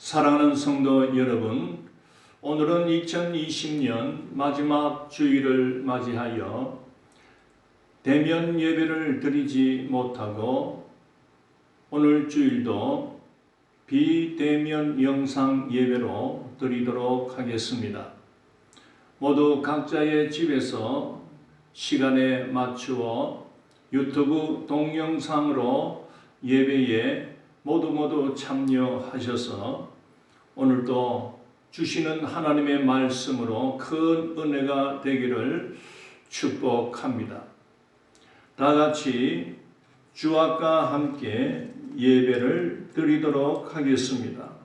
사랑하는 성도 여러분, 오늘은 2020년 마지막 주일을 맞이하여 대면 예배를 드리지 못하고 오늘 주일도 비대면 영상 예배로 드리도록 하겠습니다. 모두 각자의 집에서 시간에 맞추어 유튜브 동영상으로 예배에 모두 참여하셔서 오늘도 주시는 하나님의 말씀으로 큰 은혜가 되기를 축복합니다. 다 같이 주와 함께 예배를 드리도록 하겠습니다.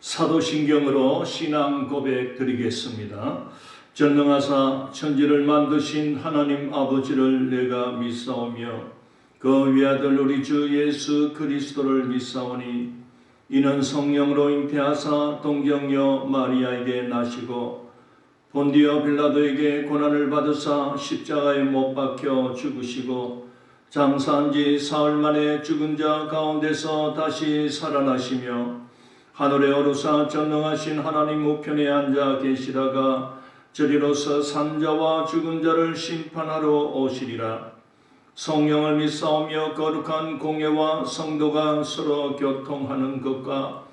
사도신경으로 신앙 고백 드리겠습니다. 전능하사 천지를 만드신 하나님 아버지를 내가 믿사오며 그 외아들 우리 주 예수 그리스도를 믿사오니 이는 성령으로 잉태하사 동정녀 마리아에게 나시고 본디오 빌라도에게 고난을 받으사 십자가에 못 박혀 죽으시고 장사한 지 사흘 만에 죽은 자 가운데서 다시 살아나시며 하늘에 오르사 전능하신 하나님 우편에 앉아 계시다가 저리로서 산자와 죽은 자를 심판하러 오시리라. 성령을 믿사오며 거룩한 공예와 성도가 서로 교통하는 것과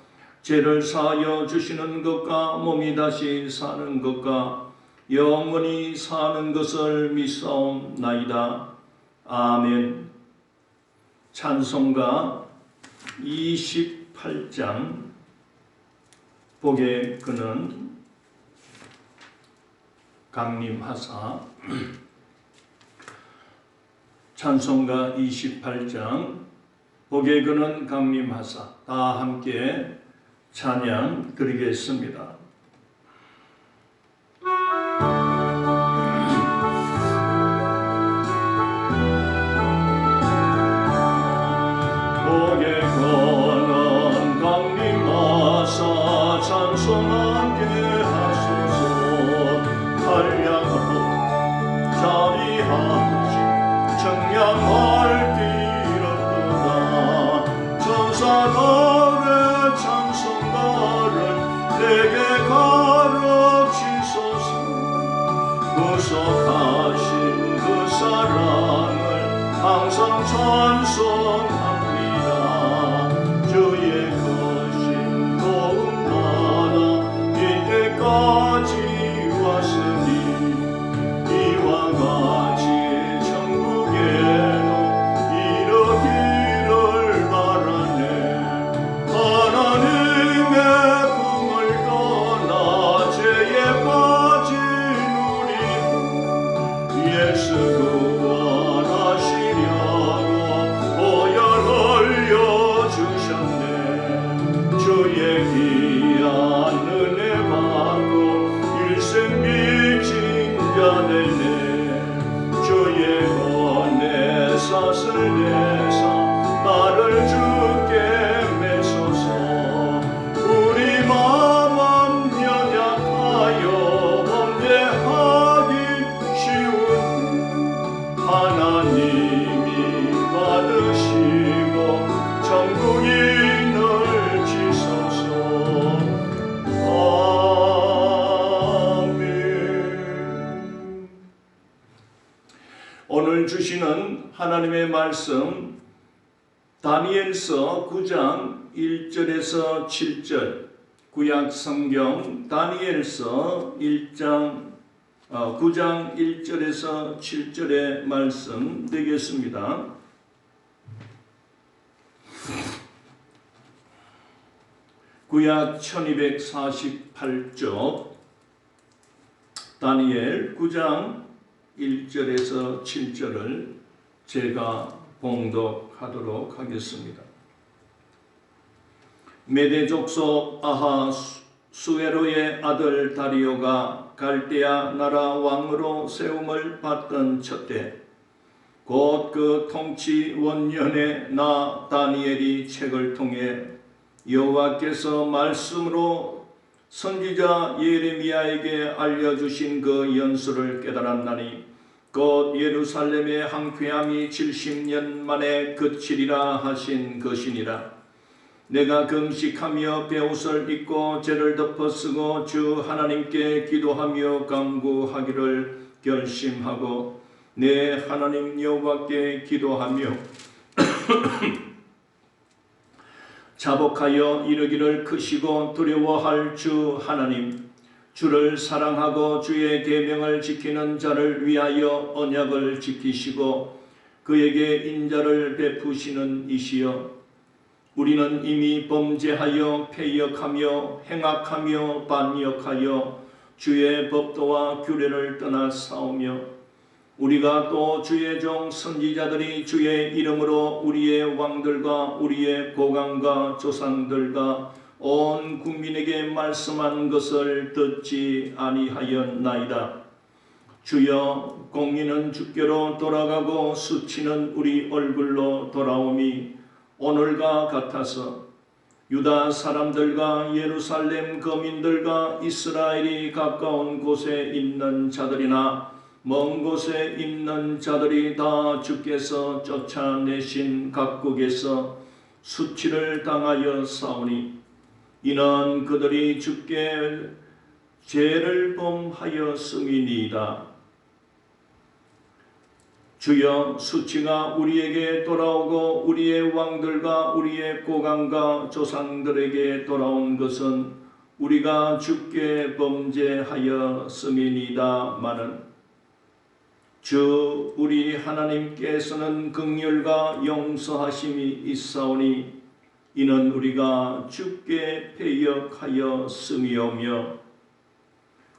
죄를 사하여 주시는 것과 몸이 다시 사는 것과 영원히 사는 것을 믿사옵나이다. 아멘. 찬송가 28장 복의 근은 강림하사. 찬송가 28장 복의 근은 강림하사. 다 함께 찬양 드리겠습니다. 복의 근은 강림하사 찬송하게 하소서. 한량하고 자비하시 청량할 길었도다. 천사들의 찬송가를 내게 가르치소서. 구속하신 그 사랑을 항상 찬송합니다. 주의 크신 도움 이때까지 왔으니 이와 같이 천국에로 이르기를 바라네. 하나님의 품을 떠나 죄에 빠진 우리 예수 구원하시려고 보혈 흘려주셨네. 주의 귀한 은혜 받고 일생 빚진 자 되네. 주의 은혜 삭을 내사 나를 주께 메소서. 우리 마음은 연약하여 범죄하기 쉬운 하나님이 받으시고 천국인을 지소서. 아멘. 오늘 주시는 하나님의 말씀 다니엘서 9장 1절에서 7절. 구약 성경 다니엘서 9장 1절에서 7절의 말씀 되겠습니다. 구약 1248쪽 다니엘 9장 1절에서 7절을 제가 봉독하도록 하겠습니다. 메대 족속 아하수에로의 아들 다리오가 갈대아 나라 왕으로 세움을 받던 첫해 곧 그 통치 원년에 나 다니엘이 책을 통해 여호와께서 말씀으로 선지자 예레미야에게 알려주신 그 연수를 깨달았나니 곧 예루살렘의 황폐함이 70년 만에 그치리라 하신 것이니라. 내가 금식하며 베옷을 입고 죄를 덮어쓰고 주 하나님께 기도하며 간구하기를 결심하고 내 하나님 여호와께 기도하며 자복하여 이르기를 크시고 두려워할 주 하나님, 주를 사랑하고 주의 계명을 지키는 자를 위하여 언약을 지키시고 그에게 인자를 베푸시는 이시여, 우리는 이미 범죄하여 패역하며 행악하며 반역하여 주의 법도와 규례를 떠나 싸우며 우리가 또 주의 종 선지자들이 주의 이름으로 우리의 왕들과 우리의 고관과 조상들과 온 국민에게 말씀한 것을 듣지 아니하였나이다. 주여, 공의는 주께로 돌아가고 수치는 우리 얼굴로 돌아오미 오늘과 같아서 유다 사람들과 예루살렘 거민들과 이스라엘이 가까운 곳에 있는 자들이나 먼 곳에 있는 자들이 다 주께서 쫓아내신 각국에서 수치를 당하여 싸우니 이는 그들이 주께 죄를 범하였음이니이다. 주여, 수치가 우리에게 돌아오고 우리의 왕들과 우리의 고관과 조상들에게 돌아온 것은 우리가 주께 범죄하였음이니이다마는 주 우리 하나님께서는 긍휼과 용서하심이 있사오니 이는 우리가 주께 패역하였음이오며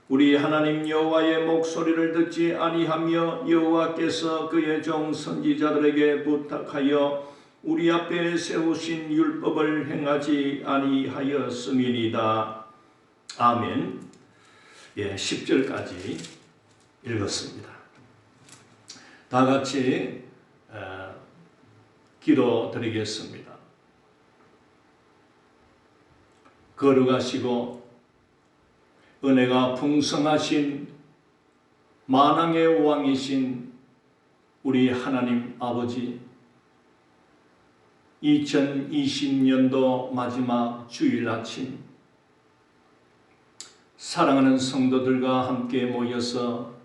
우리 하나님 여호와의 목소리를 듣지 아니하며 여호와께서 그의 종 선지자들에게 부탁하여 우리 앞에 세우신 율법을 행하지 아니하였음이니이다. 아멘. 10절까지 읽었습니다. 다 같이 기도드리겠습니다. 거룩하시고 은혜가 풍성하신 만왕의 왕이신 우리 하나님 아버지, 2020년도 마지막 주일 아침 사랑하는 성도들과 함께 모여서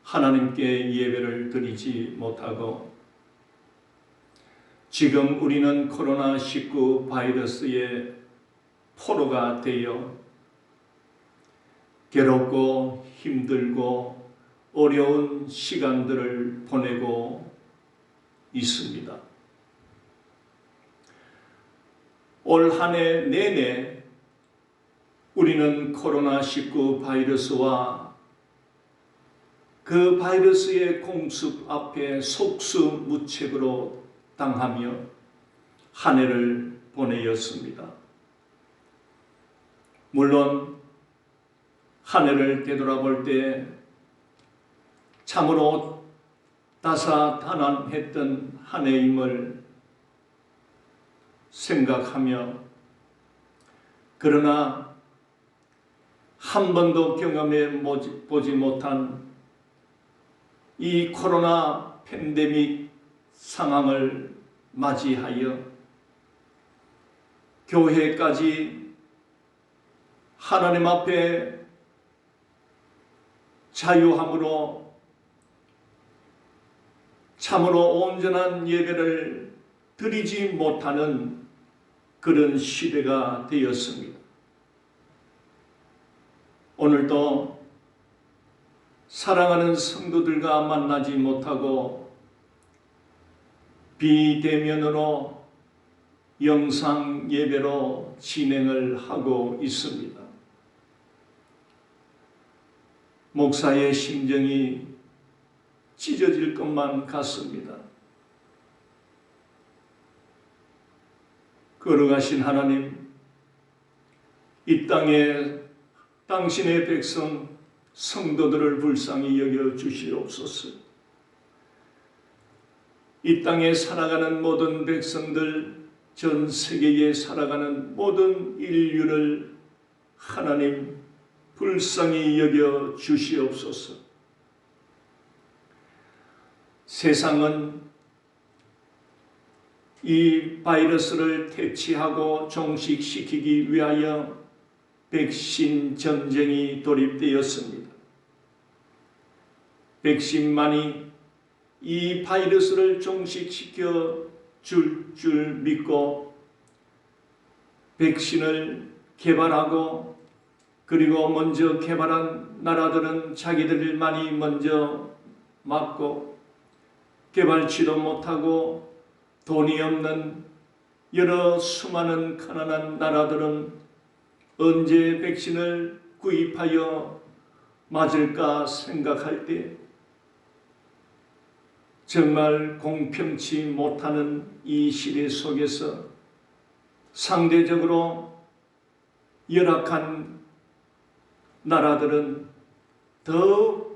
하나님께 예배를 드리지 못하고 지금 우리는 코로나19 바이러스의 포로가 되어 괴롭고 힘들고 어려운 시간들을 보내고 있습니다. 올 한 해 내내 우리는 코로나19 바이러스와 그 바이러스의 공습 앞에 속수무책으로 당하며 한 해를 보내었습니다. 물론 한 해를 되돌아볼 때 참으로 다사다난했던 한 해임을 생각하며, 그러나 한 번도 경험해 보지 못한 이 코로나 팬데믹 상황을 맞이하여 교회까지 하나님 앞에 자유함으로 참으로 온전한 예배를 드리지 못하는 그런 시대가 되었습니다. 오늘도 사랑하는 성도들과 만나지 못하고 비대면으로 영상 예배로 진행을 하고 있습니다. 목사의 심정이 찢어질 것만 같습니다. 걸어가신 하나님, 이 땅에 당신의 백성 성도들을 불쌍히 여겨 주시옵소서. 이 땅에 살아가는 모든 백성들, 전 세계에 살아가는 모든 인류를 하나님 불쌍히 여겨 주시옵소서. 세상은 이 바이러스를 퇴치하고 종식시키기 위하여 백신 전쟁이 돌입되었습니다. 백신만이 이 바이러스를 종식시켜 줄 믿고 백신을 개발하고, 그리고 먼저 개발한 나라들은 자기들만이 먼저 맞고, 개발치도 못하고 돈이 없는 여러 수많은 가난한 나라들은 언제 백신을 구입하여 맞을까 생각할 때 정말 공평치 못하는 이 시대 속에서 상대적으로 열악한 나라들은 더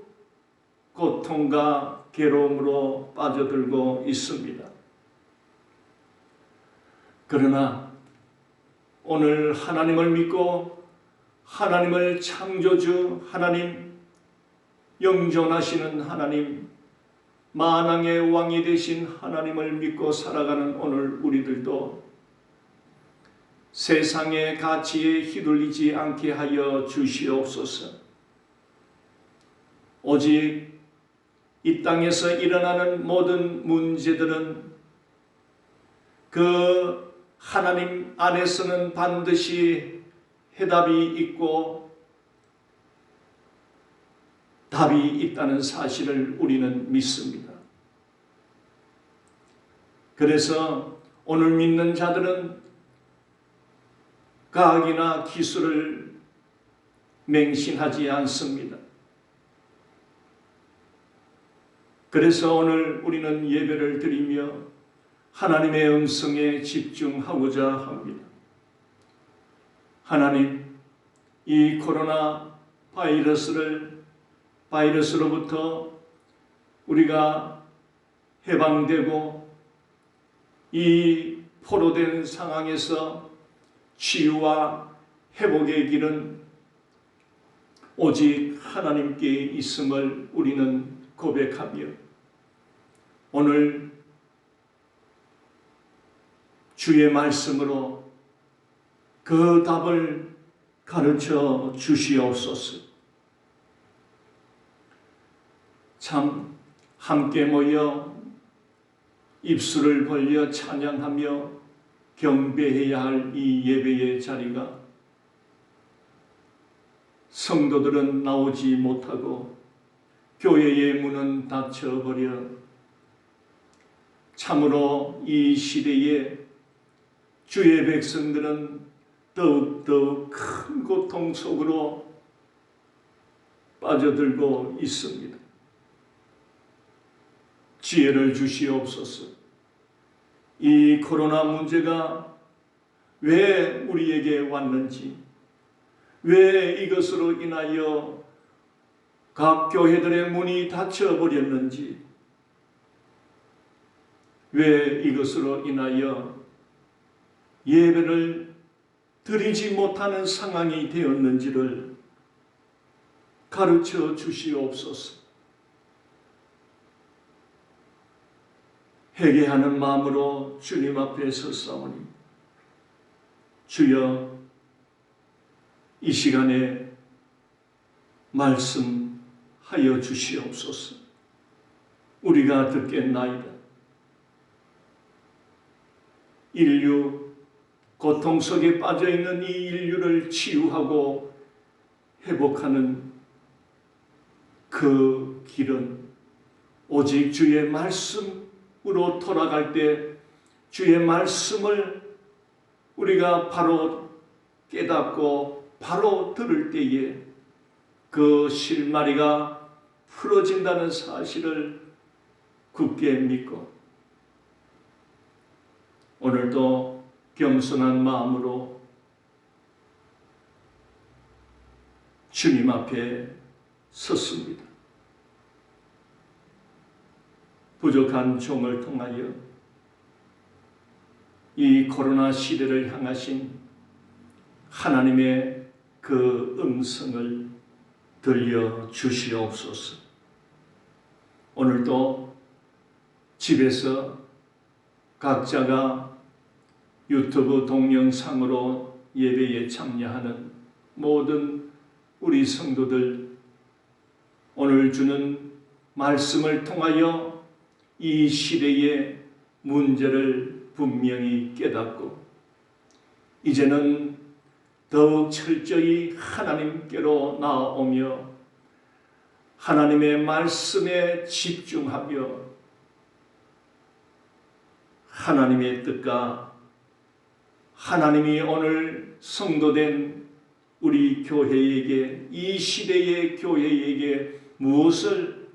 고통과 괴로움으로 빠져들고 있습니다. 그러나 오늘 하나님을 믿고 하나님을 창조주 하나님, 영존하시는 하나님, 만왕의 왕이 되신 하나님을 믿고 살아가는 오늘 우리들도 세상의 가치에 휘둘리지 않게 하여 주시옵소서. 오직 이 땅에서 일어나는 모든 문제들은 그 하나님 안에서는 반드시 해답이 있고 답이 있다는 사실을 우리는 믿습니다. 그래서 오늘 믿는 자들은 과학이나 기술을 맹신하지 않습니다. 그래서 오늘 우리는 예배를 드리며 하나님의 음성에 집중하고자 합니다. 하나님, 이 코로나 바이러스로부터 우리가 해방되고 이 포로된 상황에서 치유와 회복의 길은 오직 하나님께 있음을 우리는 고백하며 오늘 주의 말씀으로 그 답을 가르쳐 주시옵소서. 참 함께 모여 입술을 벌려 찬양하며 경배해야 할 이 예배의 자리가 성도들은 나오지 못하고 교회의 문은 닫혀버려 참으로 이 시대에 주의 백성들은 더욱더욱 큰 고통 속으로 빠져들고 있습니다. 지혜를 주시옵소서. 이 코로나 문제가 왜 우리에게 왔는지, 왜 이것으로 인하여 각 교회들의 문이 닫혀버렸는지, 왜 이것으로 인하여 예배를 드리지 못하는 상황이 되었는지를 가르쳐 주시옵소서. 회개하는 마음으로 주님 앞에 섰사오니 주여, 이 시간에 말씀하여 주시옵소서. 우리가 듣겠나이다. 인류 고통 속에 빠져있는 이 인류를 치유하고 회복하는 그 길은 오직 주의 말씀으로 돌아갈 때 주의 말씀을 우리가 바로 깨닫고 바로 들을 때에 그 실마리가 풀어진다는 사실을 굳게 믿고 오늘도 겸손한 마음으로 주님 앞에 섰습니다. 부족한 종을 통하여 이 코로나 시대를 향하신 하나님의 그 음성을 들려주시옵소서. 오늘도 집에서 각자가 유튜브 동영상으로 예배에 참여하는 모든 우리 성도들, 오늘 주는 말씀을 통하여 이 시대의 문제를 분명히 깨닫고 이제는 더욱 철저히 하나님께로 나아오며 하나님의 말씀에 집중하며 하나님의 뜻과 하나님이 오늘 성도된 우리 교회에게, 이 시대의 교회에게 무엇을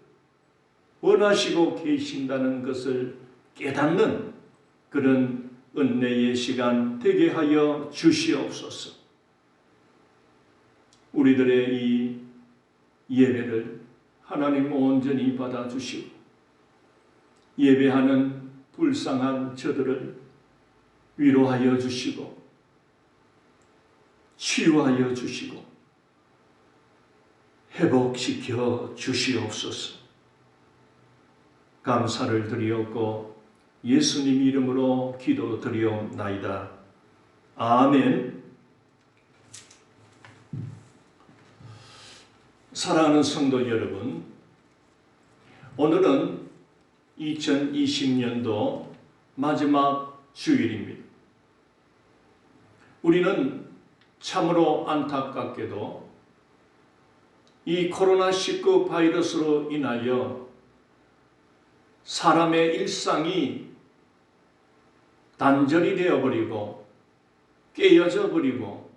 원하시고 계신다는 것을 깨닫는 그런 은혜의 시간 되게 하여 주시옵소서. 우리들의 이 예배를 하나님 온전히 받아주시고 예배하는 불쌍한 저들을 위로하여 주시고 치유하여 주시고 회복시켜 주시옵소서. 감사를 드리옵고 예수님 이름으로 기도드리옵나이다. 아멘. 사랑하는 성도 여러분, 오늘은 2020년도 마지막 주일입니다. 우리는 참으로 안타깝게도 이 코로나19 바이러스로 인하여 사람의 일상이 단절이 되어버리고 깨어져 버리고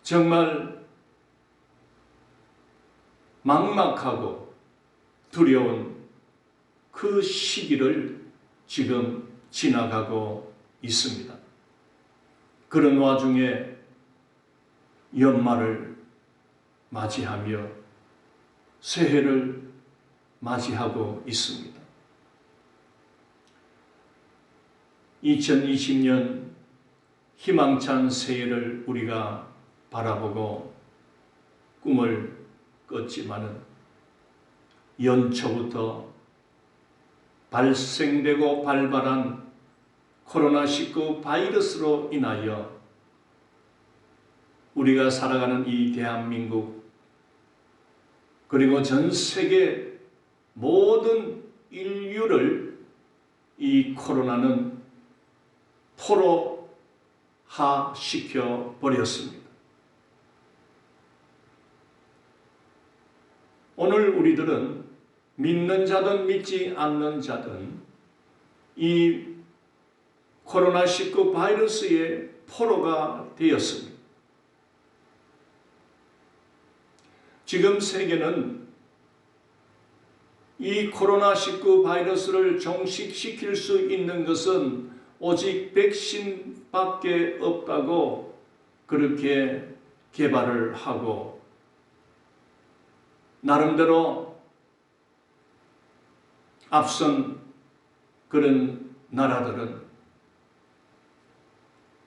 정말 막막하고 두려운 그 시기를 지금 지나가고 있습니다. 그런 와중에 연말을 맞이하며 새해를 맞이하고 있습니다. 2020년 희망찬 새해를 우리가 바라보고 꿈을 꿨지만은 연초부터 발생되고 발발한 코로나19 바이러스로 인하여 우리가 살아가는 이 대한민국 그리고 전 세계 모든 인류를 이 코로나는 포로화시켜 버렸습니다. 오늘 우리들은 믿는 자든 믿지 않는 자든 이 코로나19 바이러스의 포로가 되었습니다. 지금 세계는 이 코로나19 바이러스를 종식시킬 수 있는 것은 오직 백신밖에 없다고 그렇게 개발을 하고 나름대로 앞선 그런 나라들은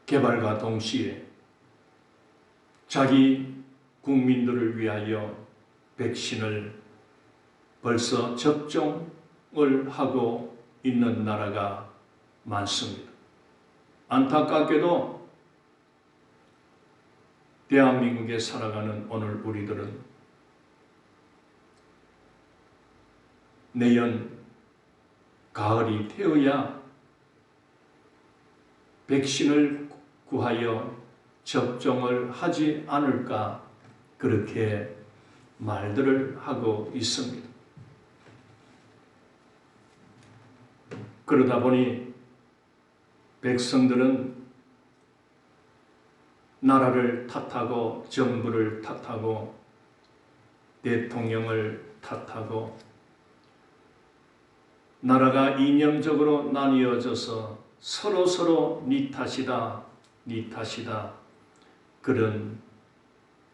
개발과 동시에 자기 국민들을 위하여 백신을 벌써 접종을 하고 있는 나라가 많습니다. 안타깝게도 대한민국에 살아가는 오늘 우리들은 내년 가을이 되어야 백신을 구하여 접종을 하지 않을까 그렇게 말들을 하고 있습니다. 그러다 보니 백성들은 나라를 탓하고 정부를 탓하고 대통령을 탓하고 나라가 이념적으로 나뉘어져서 서로 네 탓이다, 네 탓이다 그런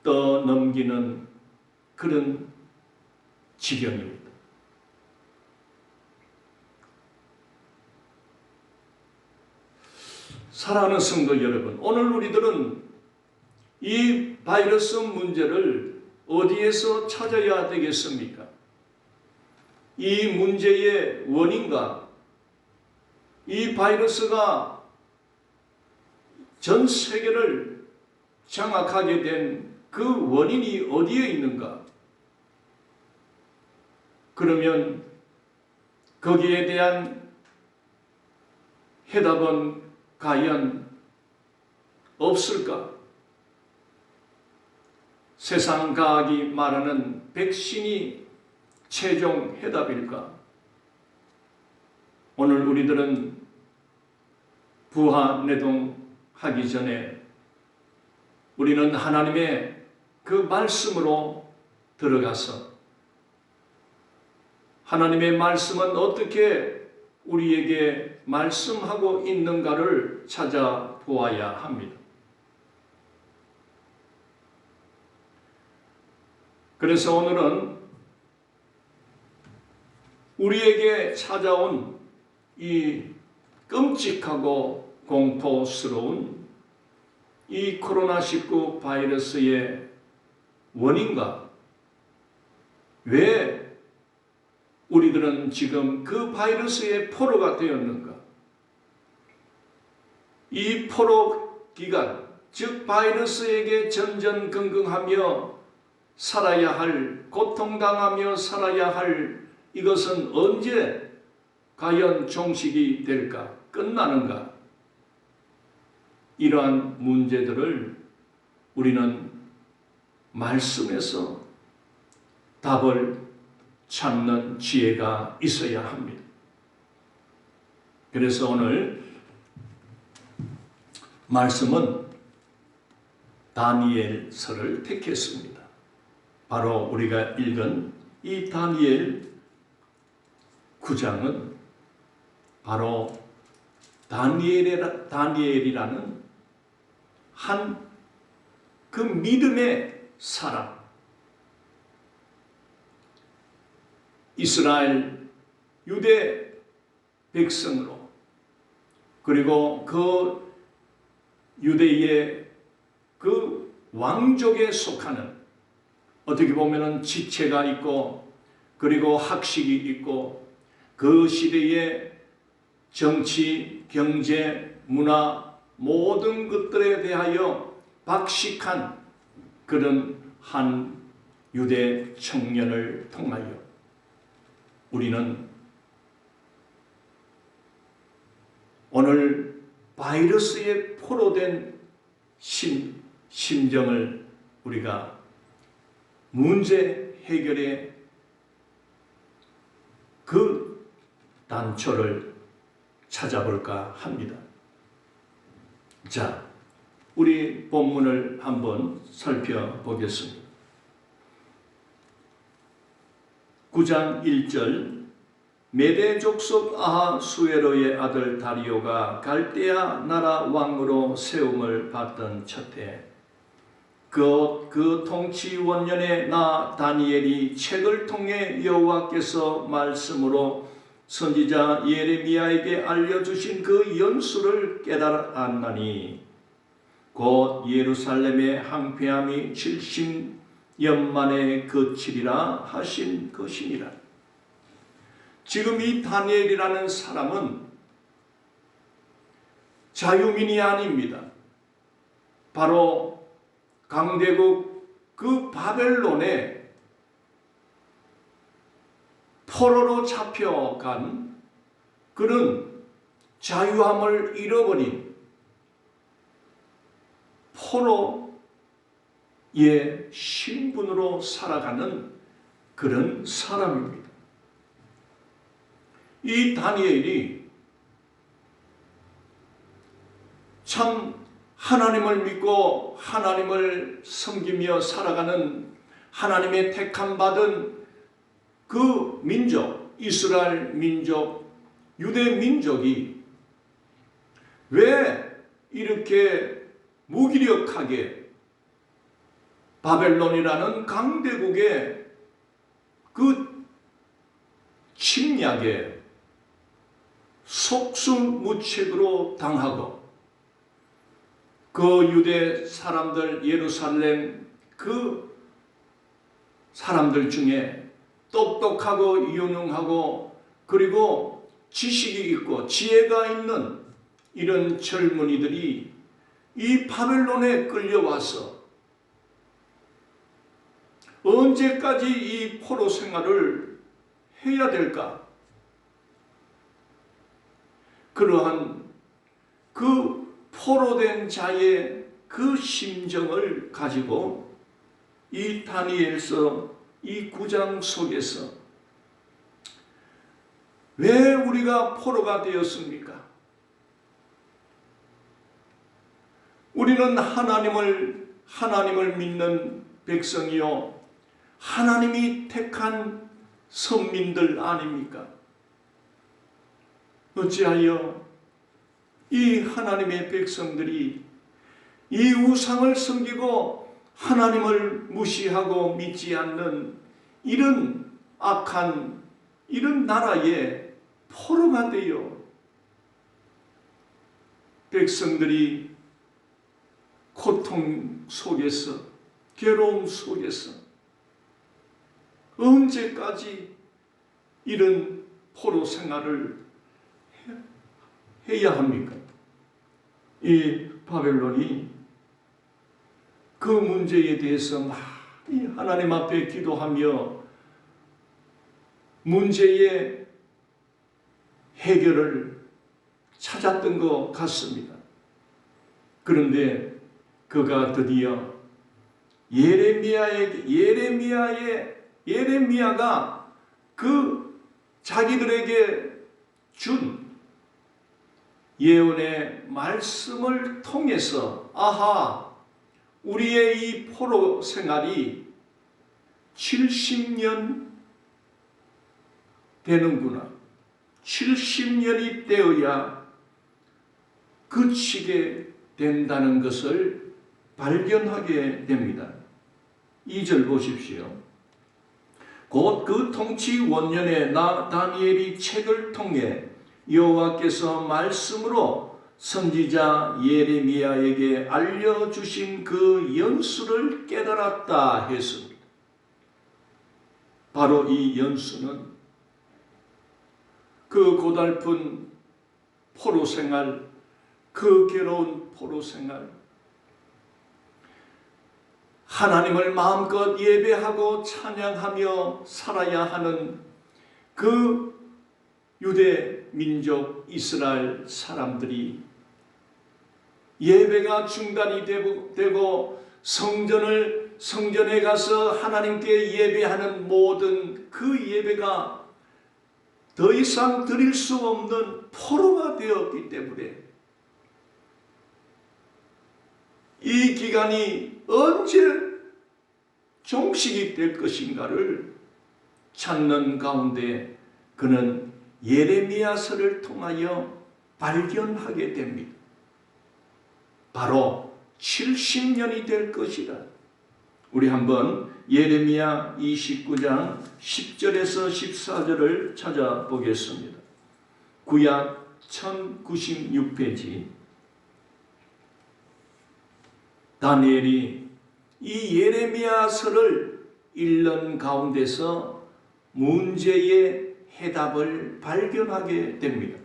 떠넘기는 그런 지경입니다. 사랑하는 성도 여러분, 오늘 우리들은 이 바이러스 문제를 어디에서 찾아야 되겠습니까? 이 문제의 원인과 이 바이러스가 전 세계를 장악하게 된 그 원인이 어디에 있는가? 그러면 거기에 대한 해답은 과연 없을까? 세상 과학이 말하는 백신이 최종 해답일까? 오늘 우리들은 부하내동하기 전에 우리는 하나님의 그 말씀으로 들어가서 하나님의 말씀은 어떻게 우리에게 말씀하고 있는가를 찾아보아야 합니다. 그래서 오늘은 우리에게 찾아온 이 끔찍하고 공포스러운 이 코로나19 바이러스의 원인과 왜 우리들은 지금 그 바이러스의 포로가 되었는가? 이 포로 기간, 즉 바이러스에게 전전긍긍하며 살아야 할, 고통당하며 살아야 할 이것은 언제 과연 종식이 될까? 끝나는가? 이러한 문제들을 우리는 말씀에서 답을 찾는 지혜가 있어야 합니다. 그래서 오늘 말씀은 다니엘서를 택했습니다. 바로 우리가 읽은 이 다니엘 9장은 바로 다니엘이라는 한 그 믿음의 사람, 이스라엘 유대 백성으로, 그리고 그 유대의 그 왕족에 속하는, 어떻게 보면은 지체가 있고 그리고 학식이 있고 그 시대의 정치, 경제, 문화 모든 것들에 대하여 박식한 그런 한 유대 청년을 통하여 우리는 오늘 바이러스에 포로된 심정을 우리가 문제 해결의 그 단초를 찾아볼까 합니다. 자, 우리 본문을 한번 살펴보겠습니다. 9장 1절, 메대 족속 아하수에로의 아들 다리오가 갈대아 나라 왕으로 세움을 받던 첫해, 그 통치 원년에 나 다니엘이 책을 통해 여호와께서 말씀으로 선지자 예레미야에게 알려주신 그 연수를 깨달았나니 곧 예루살렘의 항폐함이 70년 만에 그치리라 하신 것이니라. 지금 이 다니엘이라는 사람은 자유민이 아닙니다. 바로 강대국 그 바벨론에 포로로 잡혀간 그런 자유함을 잃어버린 포로의 신분으로 살아가는 그런 사람입니다. 이 다니엘이 참 하나님을 믿고 하나님을 섬기며 살아가는 하나님의 택함 받은 그 민족, 이스라엘 민족, 유대 민족이 왜 이렇게 무기력하게 바벨론이라는 강대국의 그 침략에 속수무책으로 당하고 그 유대 사람들, 예루살렘 그 사람들 중에 똑똑하고 유능하고 그리고 지식이 있고 지혜가 있는 이런 젊은이들이 이 바벨론에 끌려와서 언제까지 이 포로 생활을 해야 될까? 그러한 그 포로된 자의 그 심정을 가지고 이 다니엘서 이 9장 속에서 왜 우리가 포로가 되었습니까? 우리는 하나님을 믿는 백성이요 하나님이 택한 선민들 아닙니까? 어찌하여 이 하나님의 백성들이 이 우상을 섬기고 하나님을 무시하고 믿지 않는 이런 악한 이런 나라의 포로가 되어 백성들이 고통 속에서 괴로움 속에서 언제까지 이런 포로 생활을 해야 합니까? 이 바벨론이 그 문제에 대해서 많이 하나님 앞에 기도하며 문제의 해결을 찾았던 것 같습니다. 그런데 그가 드디어 예레미야가 그 자기들에게 준 예언의 말씀을 통해서 아하, 우리의 이 포로 생활이 70년 되는구나. 70년이 되어야 그치게 된다는 것을 발견하게 됩니다. 2절 보십시오. 곧 그 통치 원년에 나 다니엘이 책을 통해 여호와께서 말씀으로 선지자 예레미야에게 알려주신 그 연수를 깨달았다 했습니다. 바로 이 연수는 그 고달픈 포로생활, 그 괴로운 포로생활, 하나님을 마음껏 예배하고 찬양하며 살아야 하는 그 유대 민족 이스라엘 사람들이 예배가 중단이 되고 성전에 가서 하나님께 예배하는 모든 그 예배가 더 이상 드릴 수 없는 포로가 되었기 때문에 이 기간이 언제 종식이 될 것인가를 찾는 가운데 그는 예레미야서를 통하여 발견하게 됩니다. 바로 70년이 될 것이다. 우리 한번 예레미야 29장 10절에서 14절을 찾아보겠습니다. 구약 1096페이지. 다니엘이 이 예레미야서를 읽는 가운데서 문제의 해답을 발견하게 됩니다.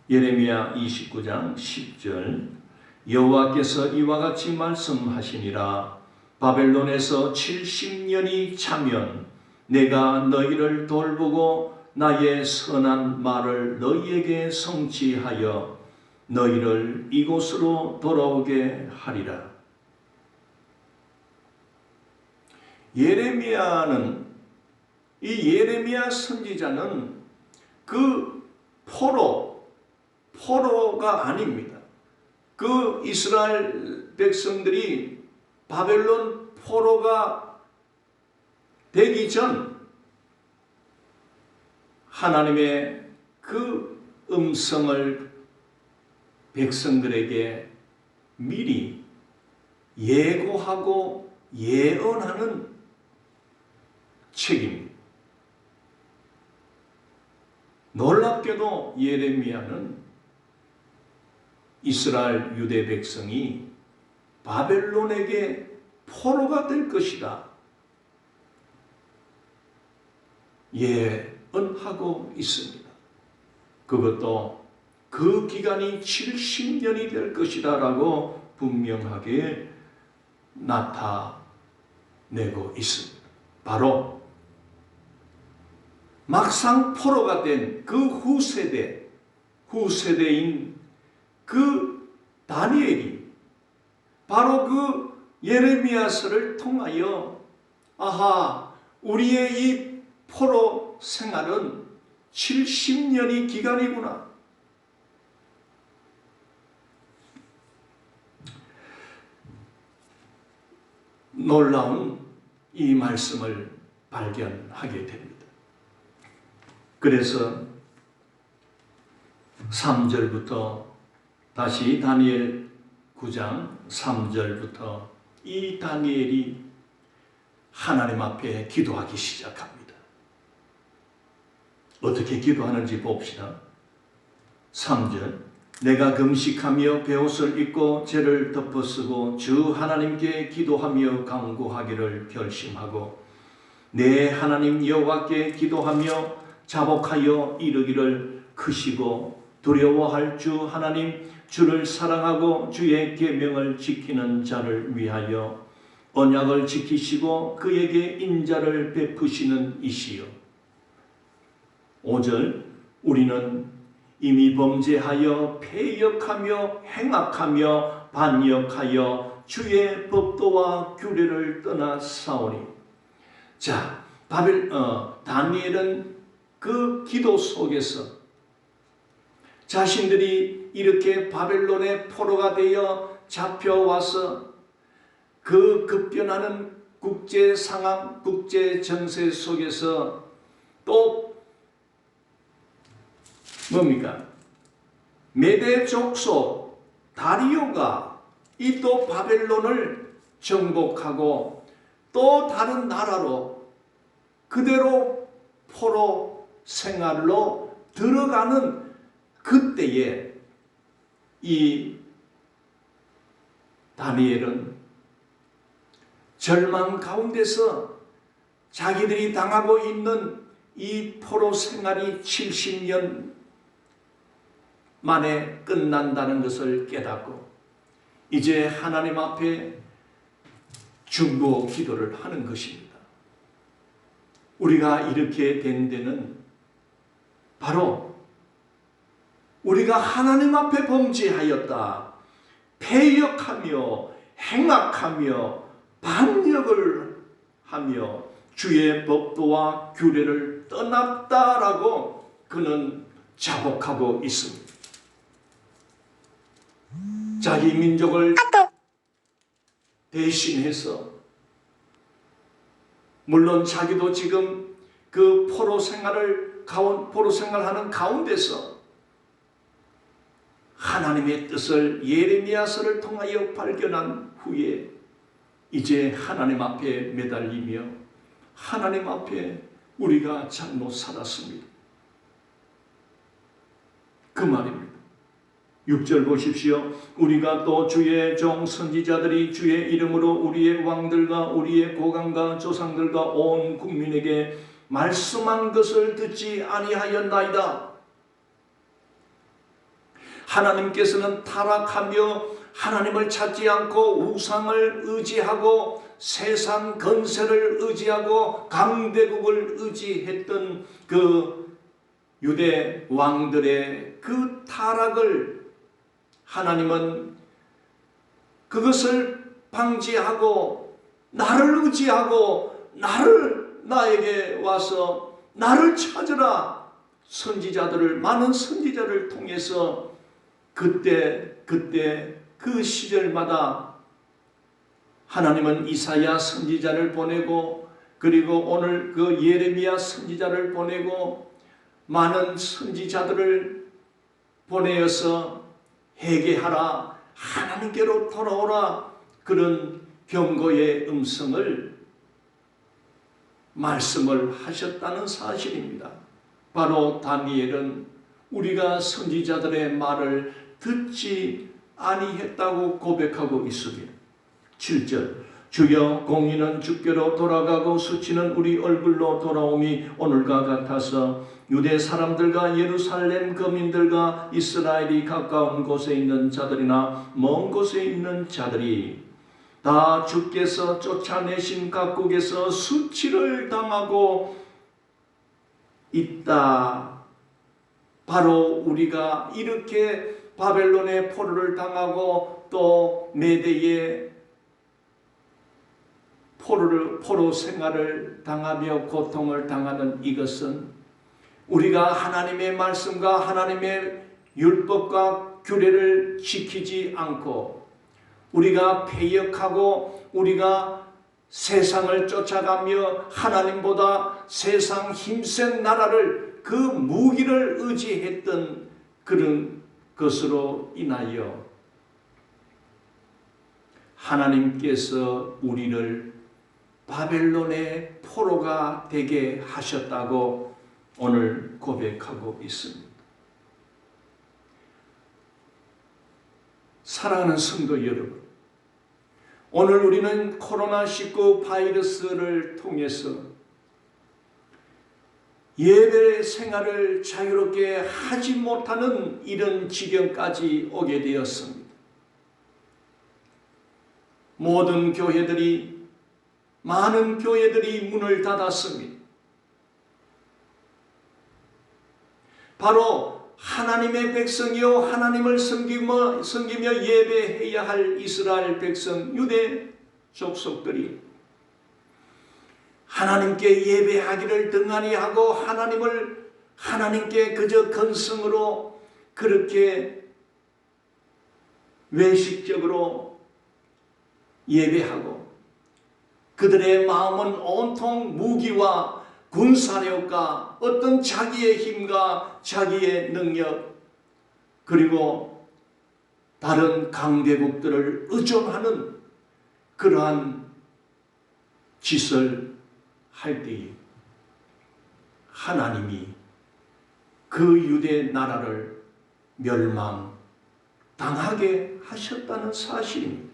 예레미야 29장 10절. 여호와께서 이와 같이 말씀하시니라. 바벨론에서 70년이 차면 내가 너희를 돌보고 나의 선한 말을 너희에게 성취하여 너희를 이곳으로 돌아오게 하리라. 예레미야 선지자는 그 포로가 아닙니다. 그 이스라엘 백성들이 바벨론 포로가 되기 전 하나님의 그 음성을 백성들에게 미리 예고하고 예언하는 책임입니다. 놀랍게도 예레미야는 이스라엘 유대 백성이 바벨론에게 포로가 될 것이다 예언하고 있습니다. 그것도 그 기간이 70년이 될 것이다 라고 분명하게 나타내고 있습니다. 바로 막상 포로가 된 그 후세대인 그 다니엘이 바로 그 예레미야서를 통하여 아하, 우리의 이 포로 생활은 70년이 기간이구나. 놀라운 이 말씀을 발견하게 됩니다. 그래서 3절부터 다시 다니엘 9장 3절부터 이 다니엘이 하나님 앞에 기도하기 시작합니다. 어떻게 기도하는지 봅시다. 3절 내가 금식하며 베옷을 입고 죄를 덮어쓰고 주 하나님께 기도하며 간구하기를 결심하고 내 하나님 여호와께 기도하며 자복하여 이르기를 크시고 두려워할 주 하나님 주를 사랑하고 주의 계명을 지키는 자를 위하여 언약을 지키시고 그에게 인자를 베푸시는 이시여. 5절 우리는 이미 범죄하여 패역하며 행악하며 반역하여 주의 법도와 규례를 떠나사오니. 자, 다니엘은 그 기도 속에서 자신들이 이렇게 바벨론의 포로가 되어 잡혀와서 그 급변하는 국제 상황, 국제 정세 속에서 또 뭡니까? 메대 족속 다리오가 이 또 바벨론을 정복하고 또 다른 나라로 그대로 포로 생활로 들어가는 그때에 이 다니엘은 절망 가운데서 자기들이 당하고 있는 이 포로 생활이 70년 만에 끝난다는 것을 깨닫고 이제 하나님 앞에 중보 기도를 하는 것입니다. 우리가 이렇게 된 데는 바로 우리가 하나님 앞에 범죄하였다, 패역하며 행악하며 반역을 하며 주의 법도와 규례를 떠났다라고 그는 자복하고 있습니다. 자기 민족을 대신해서 물론 자기도 지금 그 포로 생활하는 가운데서 하나님의 뜻을 예레미야서를 통하여 발견한 후에 이제 하나님 앞에 매달리며 하나님 앞에 우리가 잘못 살았습니다. 그 말입니다. 6절 보십시오. 우리가 또 주의 종 선지자들이 주의 이름으로 우리의 왕들과 우리의 고관과 조상들과 온 국민에게 말씀한 것을 듣지 아니하였나이다. 하나님께서는 타락하며 하나님을 찾지 않고 우상을 의지하고 세상 건세를 의지하고 강대국을 의지했던 그 유대 왕들의 그 타락을 하나님은 그것을 방지하고 나를 의지하고 나에게 와서 나를 찾으라 선지자들을 많은 선지자를 통해서 그때 그 시절마다 하나님은 이사야 선지자를 보내고 그리고 오늘 그 예레미야 선지자를 보내고 많은 선지자들을 보내어서 회개하라, 하나님께로 돌아오라, 그런 경고의 음성을 말씀을 하셨다는 사실입니다. 바로 다니엘은 우리가 선지자들의 말을 듣지 아니했다고 고백하고 있습니다. 7절 주여 공의는 주께로 돌아가고 수치는 우리 얼굴로 돌아옴이 오늘과 같아서 유대 사람들과 예루살렘 거민들과 이스라엘이 가까운 곳에 있는 자들이나 먼 곳에 있는 자들이 다 주께서 쫓아내신 각국에서 수치를 당하고 있다. 바로 우리가 이렇게 바벨론의 포로를 당하고 또 메대의 포로 생활을 당하며 고통을 당하는 이것은 우리가 하나님의 말씀과 하나님의 율법과 규례를 지키지 않고 우리가 패역하고 우리가 세상을 쫓아가며 하나님보다 세상 힘센 나라를 그 무기를 의지했던 그런 것으로 인하여 하나님께서 우리를 바벨론의 포로가 되게 하셨다고 오늘 고백하고 있습니다. 사랑하는 성도 여러분, 오늘 우리는 코로나19 바이러스를 통해서 예배 생활을 자유롭게 하지 못하는 이런 지경까지 오게 되었습니다. 많은 교회들이 문을 닫았습니다. 바로 하나님의 백성이요 하나님을 섬기며 예배해야 할 이스라엘 백성 유대 족속들이 하나님께 예배하기를 등한히 하고 하나님께 그저 건성으로 그렇게 외식적으로 예배하고 그들의 마음은 온통 무기와 군사력과 어떤 자기의 힘과 자기의 능력 그리고 다른 강대국들을 의존하는 그러한 짓을 할 때에 하나님이 그 유대 나라를 멸망당하게 하셨다는 사실입니다.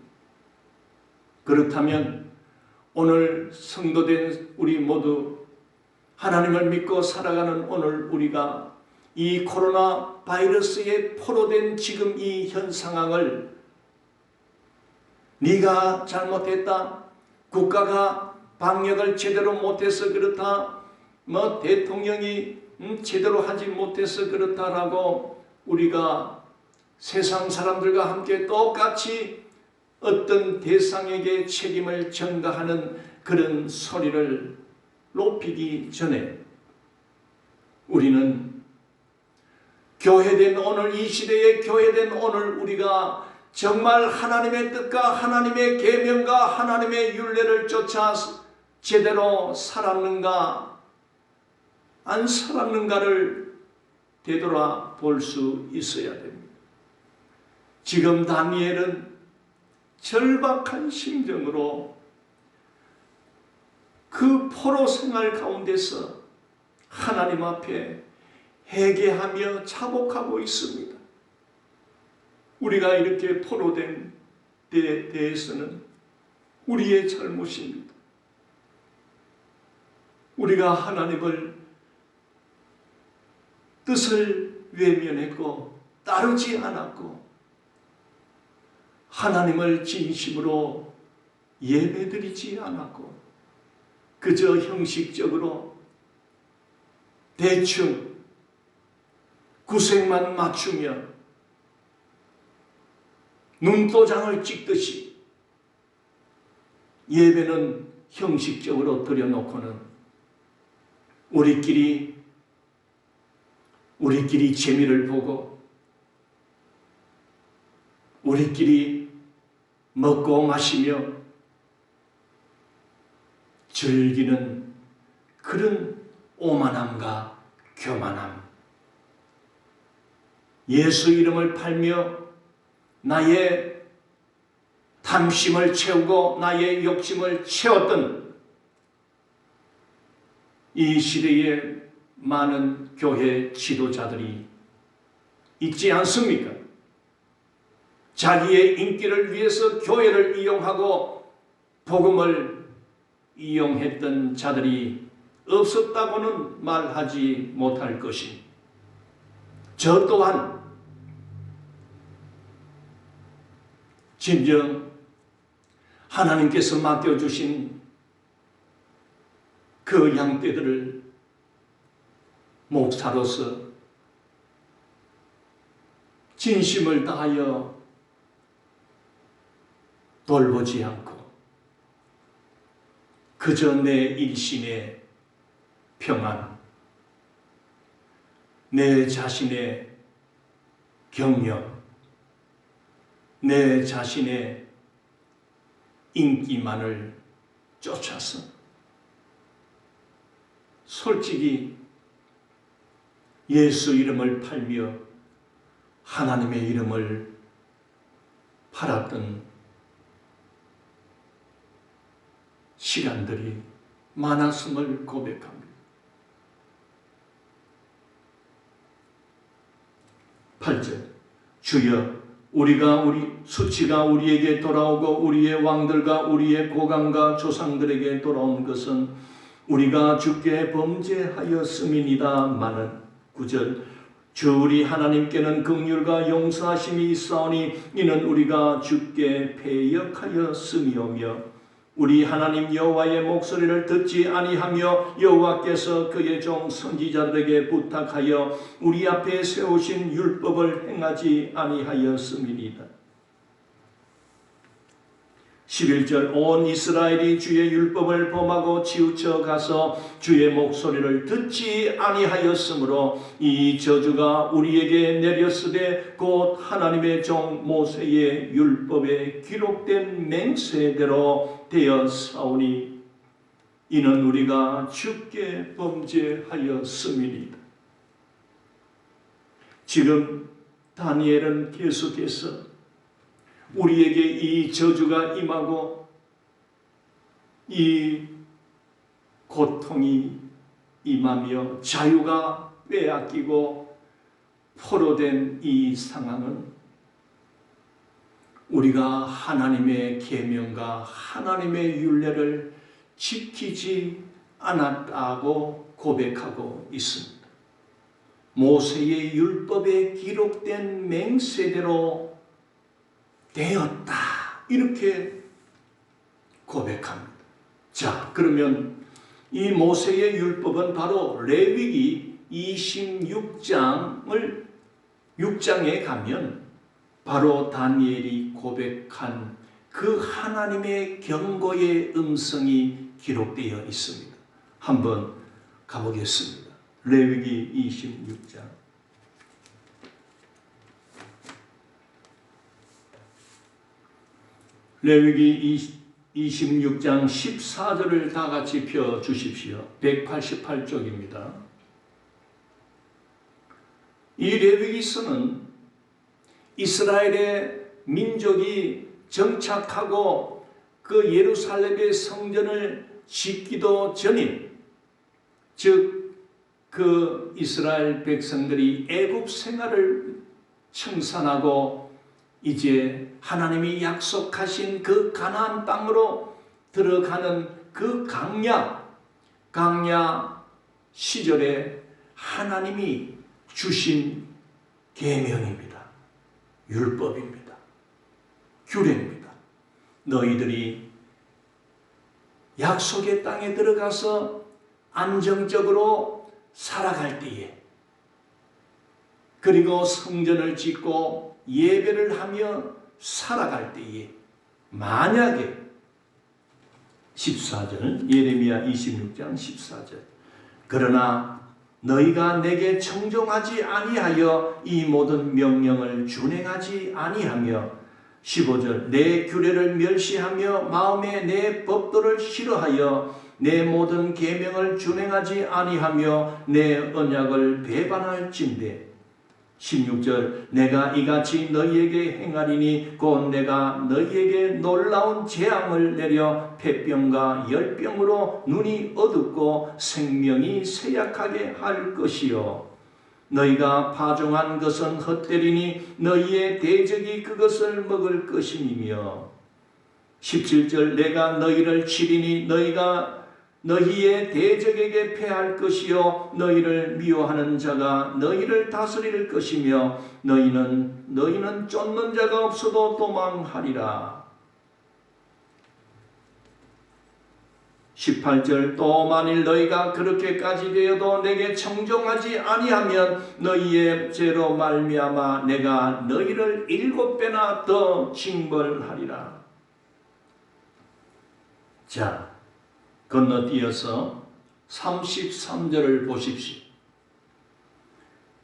그렇다면 오늘 성도된 우리 모두 하나님을 믿고 살아가는 오늘 우리가 이 코로나 바이러스에 포로된 지금 이 현 상황을 네가 잘못했다, 국가가 방역을 제대로 못해서 그렇다, 대통령이 제대로 하지 못해서 그렇다라고 우리가 세상 사람들과 함께 똑같이 어떤 대상에게 책임을 전가하는 그런 소리를 높이기 전에 우리는 교회된 오늘 이 시대에 교회된 오늘 우리가 정말 하나님의 뜻과 하나님의 계명과 하나님의 율례를 쫓아 제대로 살았는가 안 살았는가를 되돌아볼 수 있어야 됩니다. 지금 다니엘은 절박한 심정으로 그 포로 생활 가운데서 하나님 앞에 회개하며 자복하고 있습니다. 우리가 이렇게 포로된 데에 대해서는 우리의 잘못입니다. 우리가 하나님을 뜻을 외면했고 따르지 않았고 하나님을 진심으로 예배드리지 않았고 그저 형식적으로 대충 구색만 맞추며 눈도장을 찍듯이 예배는 형식적으로 드려놓고는 우리끼리 재미를 보고 우리끼리 먹고 마시며 즐기는 그런 오만함과 교만함, 예수 이름을 팔며 나의 탐심을 채우고 나의 욕심을 채웠던 이 시대의 많은 교회 지도자들이 있지 않습니까? 자기의 인기를 위해서 교회를 이용하고 복음을 이용했던 자들이 없었다고는 말하지 못할 것입니다. 저 또한 진정 하나님께서 맡겨주신 그 양떼들을 목사로서 진심을 다하여 돌보지 않고 그저 내 일심의 평안, 내 자신의 경력, 내 자신의 인기만을 쫓아서 솔직히 예수 이름을 팔며 하나님의 이름을 팔았던 시간들이 많았음을 고백합니다. 8절 주여 우리 수치가 우리에게 돌아오고 우리의 왕들과 우리의 고관과 조상들에게 돌아온 것은 우리가 주께 범죄하였음이니다마는 9절 주 우리 하나님께는 긍휼과 용서하심이 있사오니 이는 우리가 주께 패역하였음이오며 우리 하나님 여호와의 목소리를 듣지 아니하며 여호와께서 그의 종 선지자들에게 부탁하여 우리 앞에 세우신 율법을 행하지 아니하였음이니이다. 11절 온 이스라엘이 주의 율법을 범하고 치우쳐 가서 주의 목소리를 듣지 아니하였으므로 이 저주가 우리에게 내렸으되 곧 하나님의 종 모세의 율법에 기록된 맹세대로 되었사오니 이는 우리가 주께 범죄하였음이니이다. 지금 다니엘은 계속해서 우리에게 이 저주가 임하고 이 고통이 임하며 자유가 빼앗기고 포로된 이 상황은 우리가 하나님의 계명과 하나님의 율례를 지키지 않았다고 고백하고 있습니다. 모세의 율법에 기록된 맹세대로 되었다 이렇게 고백합니다. 자, 그러면 이 모세의 율법은 바로 레위기 26장에 가면 바로 다니엘이 고백한 그 하나님의 경고의 음성이 기록되어 있습니다. 한번 가보겠습니다. 레위기 26장 레위기 26장 14절을 다 같이 펴 주십시오. 188쪽입니다. 이 레위기서는 이스라엘의 민족이 정착하고 그 예루살렘의 성전을 짓기도 전인, 즉 그 이스라엘 백성들이 애굽 생활을 청산하고 이제 하나님이 약속하신 그 가나안 땅으로 들어가는 그 강야 시절에 하나님이 주신 계명입니다. 율법입니다. 규례입니다. 너희들이 약속의 땅에 들어가서 안정적으로 살아갈 때에, 그리고 성전을 짓고 예배를 하며 살아갈 때에, 만약에 14절 예레미야 26장 14절 그러나 너희가 내게 청종하지 아니하여 이 모든 명령을 준행하지 아니하며 15절 내 규례를 멸시하며 마음에 내 법도를 싫어하여 내 모든 계명을 준행하지 아니하며 내 언약을 배반할진대. 16절 내가 이같이 너희에게 행하리니 곧 내가 너희에게 놀라운 재앙을 내려 폐병과 열병으로 눈이 어둡고 생명이 쇠약하게 할 것이요 너희가 파종한 것은 헛되리니 너희의 대적이 그것을 먹을 것이니며. 17절 내가 너희를 치리니 너희가 너희의 대적에게 패할 것이요 너희를 미워하는 자가 너희를 다스릴 것이며 너희는 쫓는 자가 없어도 도망하리라. 18절 또 만일 너희가 그렇게까지 되어도 내게 청종하지 아니하면 너희의 죄로 말미암아 내가 너희를 7배나 더 징벌하리라. 자, 건너뛰어서 33절을 보십시오.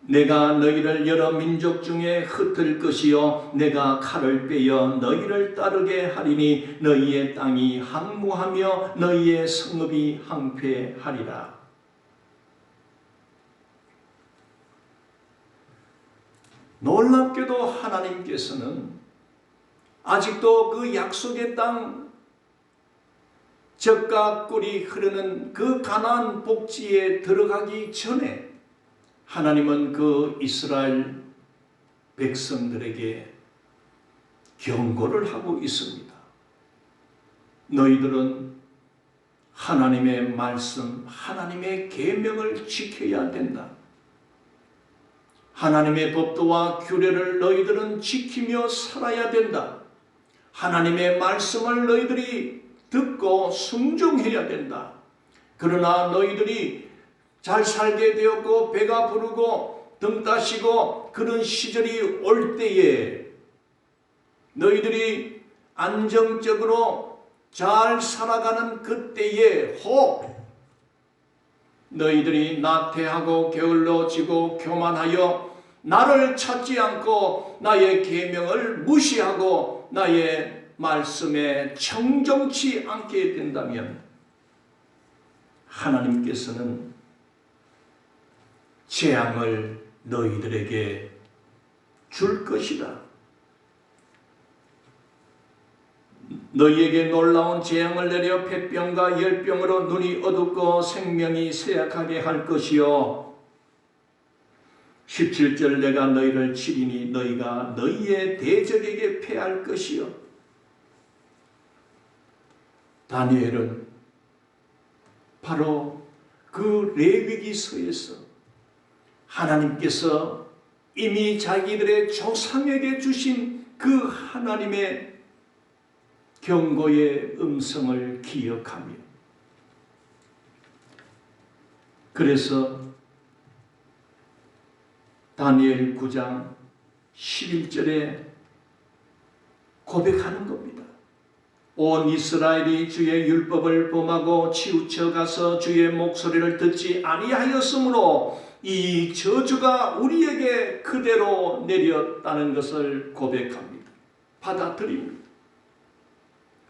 내가 너희를 여러 민족 중에 흩을 것이요 내가 칼을 빼어 너희를 따르게 하리니 너희의 땅이 항무하며 너희의 성읍이 항폐하리라. 놀랍게도 하나님께서는 아직도 그 약속의 땅 젖과 꿀이 흐르는 그 가나안 복지에 들어가기 전에 하나님은 그 이스라엘 백성들에게 경고를 하고 있습니다. 너희들은 하나님의 말씀, 하나님의 계명을 지켜야 된다. 하나님의 법도와 규례를 너희들은 지키며 살아야 된다. 하나님의 말씀을 너희들이 듣고 순종해야 된다. 그러나 너희들이 잘 살게 되었고 배가 부르고 등 따시고 그런 시절이 올 때에 너희들이 안정적으로 잘 살아가는 그때에 혹 너희들이 나태하고 게을러지고 교만하여 나를 찾지 않고 나의 계명을 무시하고 나의 말씀에 청정치 않게 된다면 하나님께서는 재앙을 너희들에게 줄 것이다. 너희에게 놀라운 재앙을 내려 폐병과 열병으로 눈이 어둡고 생명이 쇠약하게 할 것이요 17절 내가 너희를 치리니 너희가 너희의 대적에게 패할 것이요. 다니엘은 바로 그 레위기서에서 하나님께서 이미 자기들의 조상에게 주신 그 하나님의 경고의 음성을 기억하며 그래서 다니엘 9장 11절에 고백하는 겁니다. 온 이스라엘이 주의 율법을 범하고 치우쳐 가서 주의 목소리를 듣지 아니하였으므로 이 저주가 우리에게 그대로 내렸다는 것을 고백합니다. 받아들입니다.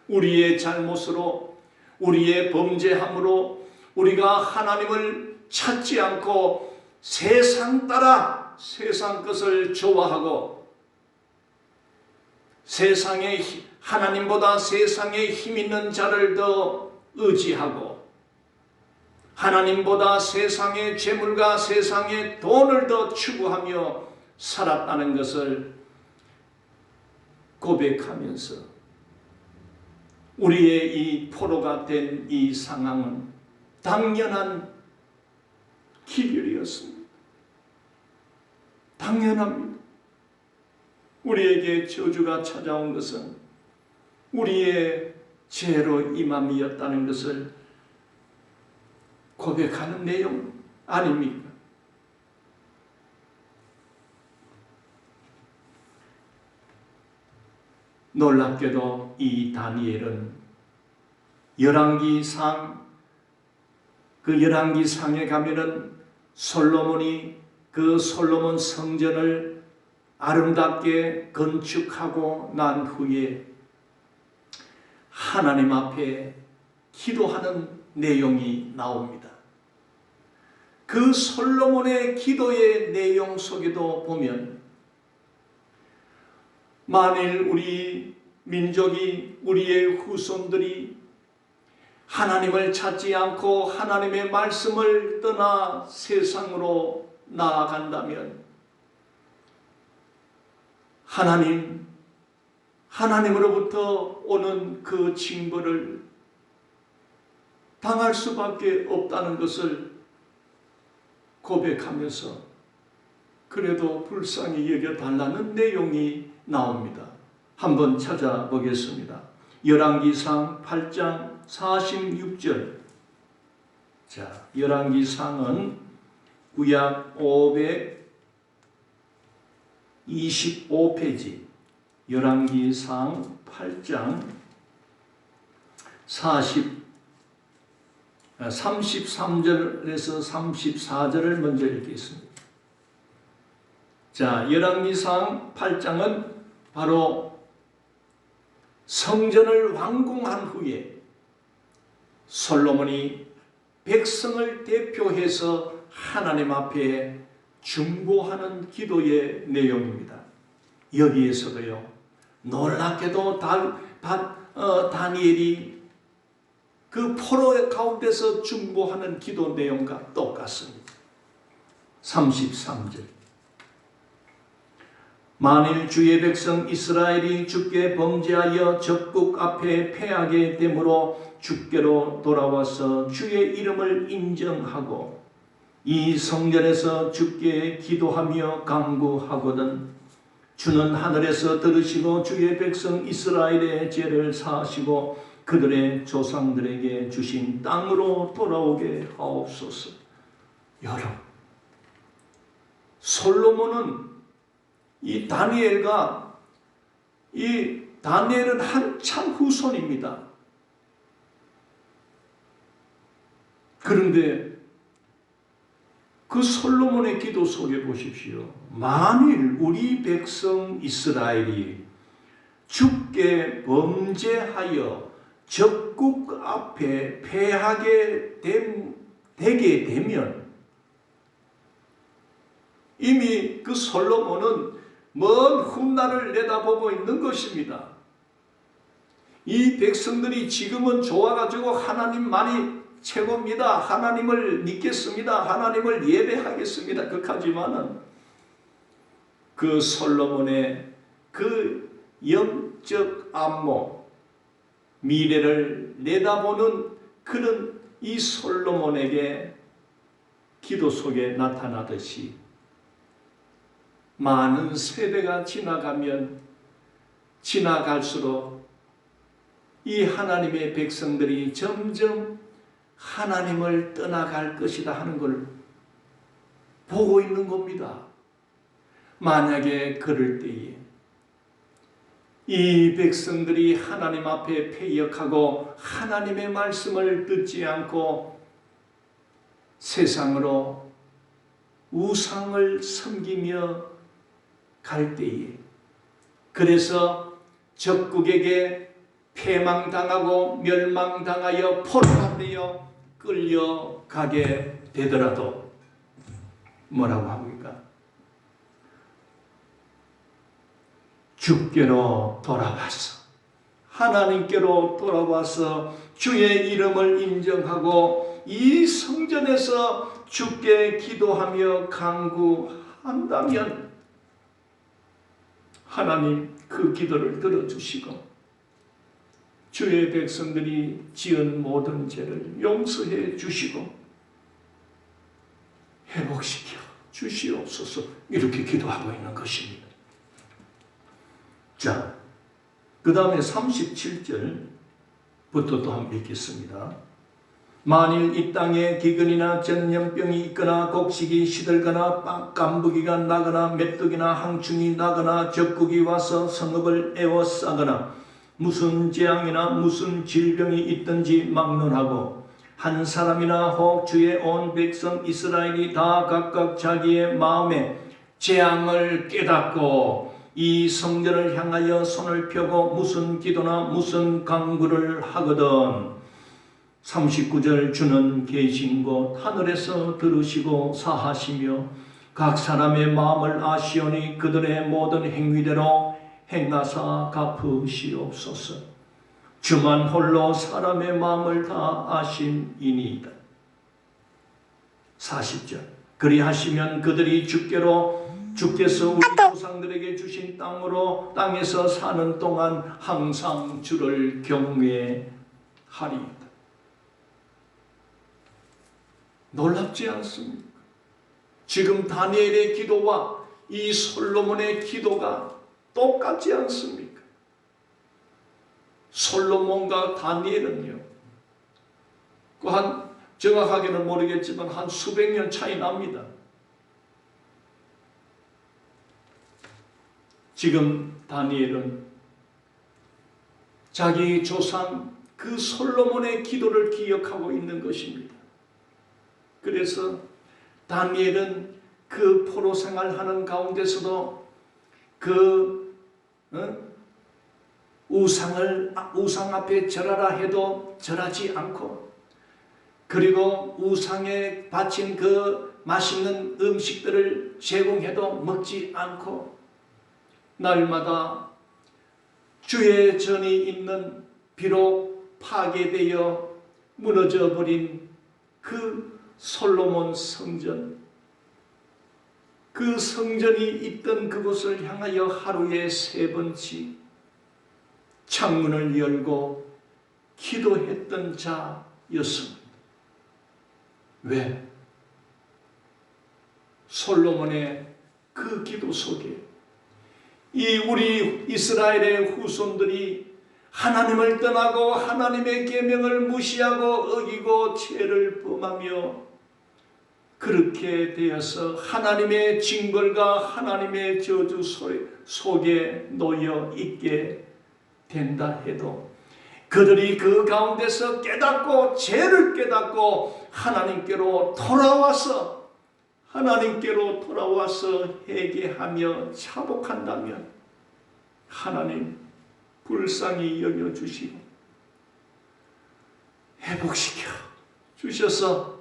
우리의 잘못으로 우리의 범죄함으로 우리가 하나님을 찾지 않고 세상 따라 세상 것을 좋아하고 세상의 하나님보다 세상에 힘 있는 자를 더 의지하고 하나님보다 세상의 재물과 세상의 돈을 더 추구하며 살았다는 것을 고백하면서 우리의 이 포로가 된 이 상황은 당연한 기별이었습니다. 당연합니다. 우리에게 저주가 찾아온 것은 우리의 죄로 임함이었다는 것을 고백하는 내용 아닙니까? 놀랍게도 이 다니엘은 열왕기상 그 열왕기상에 가면은 솔로몬이 그 솔로몬 성전을 아름답게 건축하고 난 후에 하나님 앞에 기도하는 내용이 나옵니다. 그 솔로몬의 기도의 내용 속에도 보면 만일 우리 민족이, 우리의 후손들이 하나님을 찾지 않고 하나님의 말씀을 떠나 세상으로 나아간다면 하나님으로부터 오는 그 징벌을 당할 수밖에 없다는 것을 고백하면서 그래도 불쌍히 여겨달라는 내용이 나옵니다. 한번 찾아보겠습니다. 열왕기상 8장 46절. 자, 열왕기상은 구약 525페이지. 열왕기상 8장 33절에서 34절을 먼저 읽겠습니다. 자, 열왕기상 8장은 바로 성전을 완공한 후에 솔로몬이 백성을 대표해서 하나님 앞에 중보하는 기도의 내용입니다. 여기에서도요, 놀랍게도 다니엘이 그 포로 가운데서 중보하는 기도 내용과 똑같습니다. 33절. 만일 주의 백성 이스라엘이 주께 범죄하여 적국 앞에 패하게 되므로 주께로 돌아와서 주의 이름을 인정하고 이 성전에서 주께 기도하며 간구하거든 주는 하늘에서 들으시고 주의 백성 이스라엘의 죄를 사하시고 그들의 조상들에게 주신 땅으로 돌아오게 하옵소서. 여러분, 솔로몬은 이 다니엘은 한참 후손입니다. 그런데 그 솔로몬의 기도 속에 보십시오. 만일 우리 백성 이스라엘이 주께 범죄하여 적국 앞에 패하게 되게 되면 이미 그 솔로몬은 먼 훗날을 내다보고 있는 것입니다. 이 백성들이 지금은 좋아가지고 하나님만이 최고입니다. 하나님을 믿겠습니다. 하나님을 예배하겠습니다. 그렇지만은 그 솔로몬의 그 영적 안목, 미래를 내다보는 그런 이 솔로몬에게 기도 속에 나타나듯이 많은 세대가 지나갈수록 이 하나님의 백성들이 점점 하나님을 떠나갈 것이다 하는 걸 보고 있는 겁니다. 만약에 그럴 때에 이 백성들이 하나님 앞에 패역하고 하나님의 말씀을 듣지 않고 세상으로 우상을 섬기며 갈 때에 그래서 적국에게 패망당하고 멸망당하여 포로가 되어 끌려가게 되더라도 뭐라고 합니까? 주께로 돌아와서 하나님께로 돌아와서 주의 이름을 인정하고 이 성전에서 주께 기도하며 간구한다면 하나님 그 기도를 들어주시고 주의 백성들이 지은 모든 죄를 용서해 주시고 회복시켜 주시옵소서 이렇게 기도하고 있는 것입니다. 자, 그 다음에 37절부터 또 한번 읽겠습니다. 만일 이 땅에 기근이나 전염병이 있거나 곡식이 시들거나 깐부기가 나거나 메뚜기나 항충이 나거나 적국이 와서 성읍을 에워싸거나 무슨 재앙이나 무슨 질병이 있든지 막론하고 한 사람이나 혹 주의 온 백성 이스라엘이 다 각각 자기의 마음에 재앙을 깨닫고 이 성전을 향하여 손을 펴고 무슨 기도나 무슨 간구를 하거든 39절 주는 계신 곳 하늘에서 들으시고 사하시며 각 사람의 마음을 아시오니 그들의 모든 행위대로 행하사 갚으시옵소서. 주만 홀로 사람의 마음을 다 아심이니이다. 40절 그리하시면 그들이 주께서 우리 조상들에게 주신 땅에서 사는 동안 항상 주를 경외하리이다. 놀랍지 않습니까? 지금 다니엘의 기도와 이 솔로몬의 기도가 똑같지 않습니까? 솔로몬과 다니엘은요, 정확하게는 모르겠지만 한 수백 년 차이 납니다. 지금 다니엘은 자기 조상 그 솔로몬의 기도를 기억하고 있는 것입니다. 그래서 다니엘은 그 포로 생활하는 가운데서도 그 우상 앞에 절하라 해도 절하지 않고, 그리고 우상에 바친 그 맛있는 음식들을 제공해도 먹지 않고, 날마다 주의 전이 있는 비록 파괴되어 무너져 버린 그 솔로몬 성전, 그 성전이 있던 그곳을 향하여 하루에 3번씩 창문을 열고 기도했던 자였습니다. 왜? 솔로몬의 그 기도 속에 이 우리 이스라엘의 후손들이 하나님을 떠나고 하나님의 계명을 무시하고 어기고 죄를 범하며 그렇게 되어서 하나님의 징벌과 하나님의 저주 속에 놓여 있게 된다 해도 그들이 그 가운데서 깨닫고 죄를 깨닫고 하나님께로 돌아와서 회개하며 차복한다면 하나님 불쌍히 여겨주시고 회복시켜 주셔서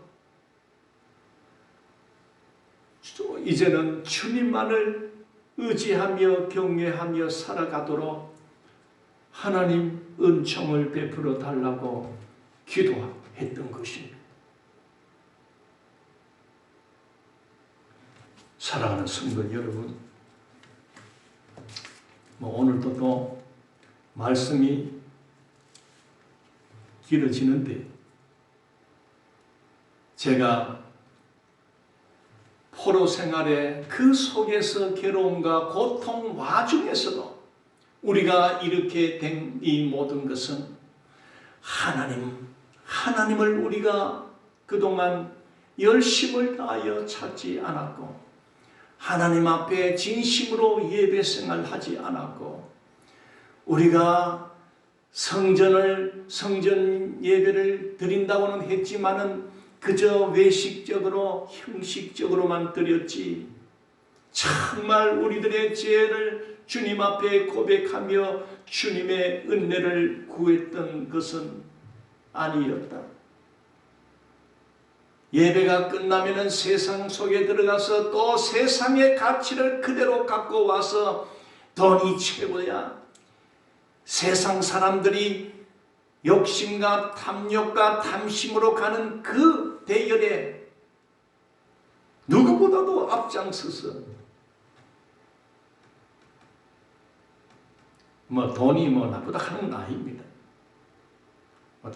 이제는 주님만을 의지하며 경외하며 살아가도록 하나님 은총을 베풀어 달라고 기도했던 것입니다. 사랑하는 성도 여러분, 오늘도 또 말씀이 길어지는데 제가 포로 생활의 그 속에서 괴로움과 고통 와중에서도 우리가 이렇게 된 이 모든 것은 하나님을 우리가 그동안 열심을 다하여 찾지 않았고 하나님 앞에 진심으로 예배 생활하지 않았고 우리가 성전 예배를 드린다고는 했지만은 그저 외식적으로 형식적으로만 드렸지 정말 우리들의 죄를 주님 앞에 고백하며 주님의 은혜를 구했던 것은 아니었다. 예배가 끝나면은 세상 속에 들어가서 또 세상의 가치를 그대로 갖고 와서 돈이 최고야. 세상 사람들이 욕심과 탐욕과 탐심으로 가는 그 대열에 누구보다도 앞장서서 돈이 나쁘다 하는 건 아닙니다.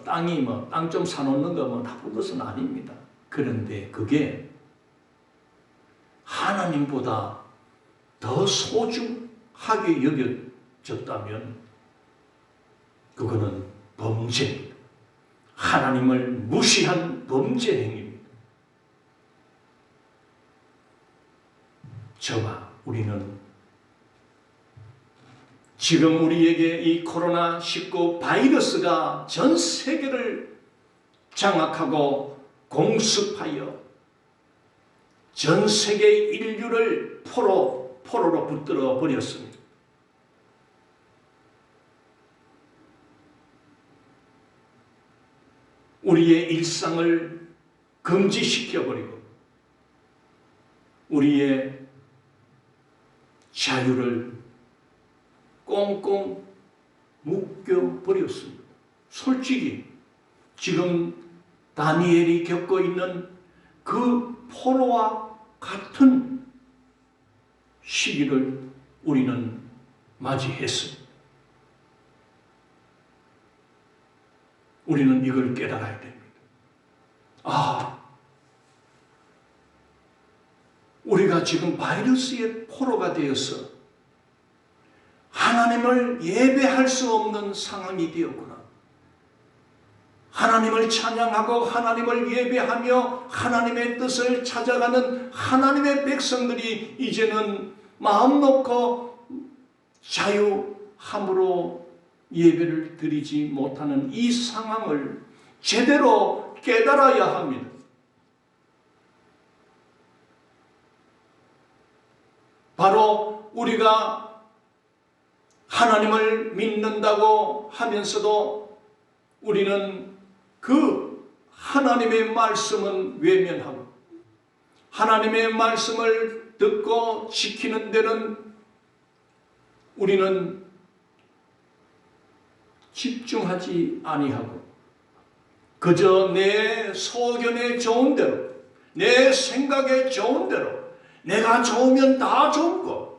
땅이 땅 좀 사놓는 거 나쁜 것은 아닙니다. 그런데 그게 하나님보다 더 소중하게 여겨졌다면 그거는 범죄입니다. 하나님을 무시한 범죄 행위입니다. 저와 우리는 지금 우리에게 이 코로나19 바이러스가 전 세계를 장악하고 공습하여 전 세계 인류를 포로로 붙들어 버렸습니다. 우리의 일상을 금지시켜버리고 우리의 자유를 꽁꽁 묶여버렸습니다. 솔직히 지금 다니엘이 겪고 있는 그 포로와 같은 시기를 우리는 맞이했습니다. 우리는 이걸 깨달아야 됩니다. 우리가 지금 바이러스의 포로가 되어서 하나님을 예배할 수 없는 상황이 되었구나. 하나님을 찬양하고 하나님을 예배하며 하나님의 뜻을 찾아가는 하나님의 백성들이 이제는 마음 놓고 자유함으로 예배를 드리지 못하는 이 상황을 제대로 깨달아야 합니다. 바로 우리가 하나님을 믿는다고 하면서도 우리는 그 하나님의 말씀은 외면하고 하나님의 말씀을 듣고 지키는 데는 우리는 집중하지 아니하고 그저 내 소견에 좋은 대로 내 생각에 좋은 대로 내가 좋으면 다 좋은 것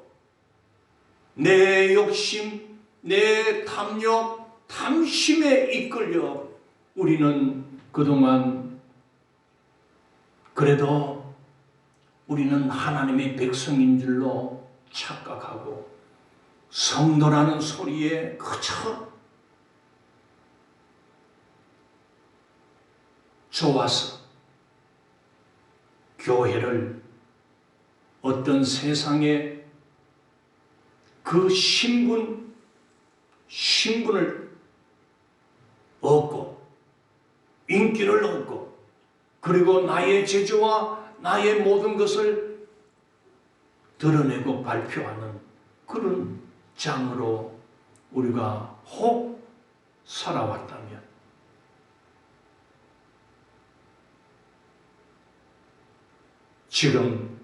내 욕심, 내 탐욕, 탐심에 이끌려 우리는 그동안 그래도 우리는 하나님의 백성인 줄로 착각하고 성도라는 소리에 그저 좋아서 교회를 어떤 세상에 그 신분을 얻고 인기를 얻고 그리고 나의 재주와 나의 모든 것을 드러내고 발표하는 그런 장으로 우리가 혹 살아왔다면 지금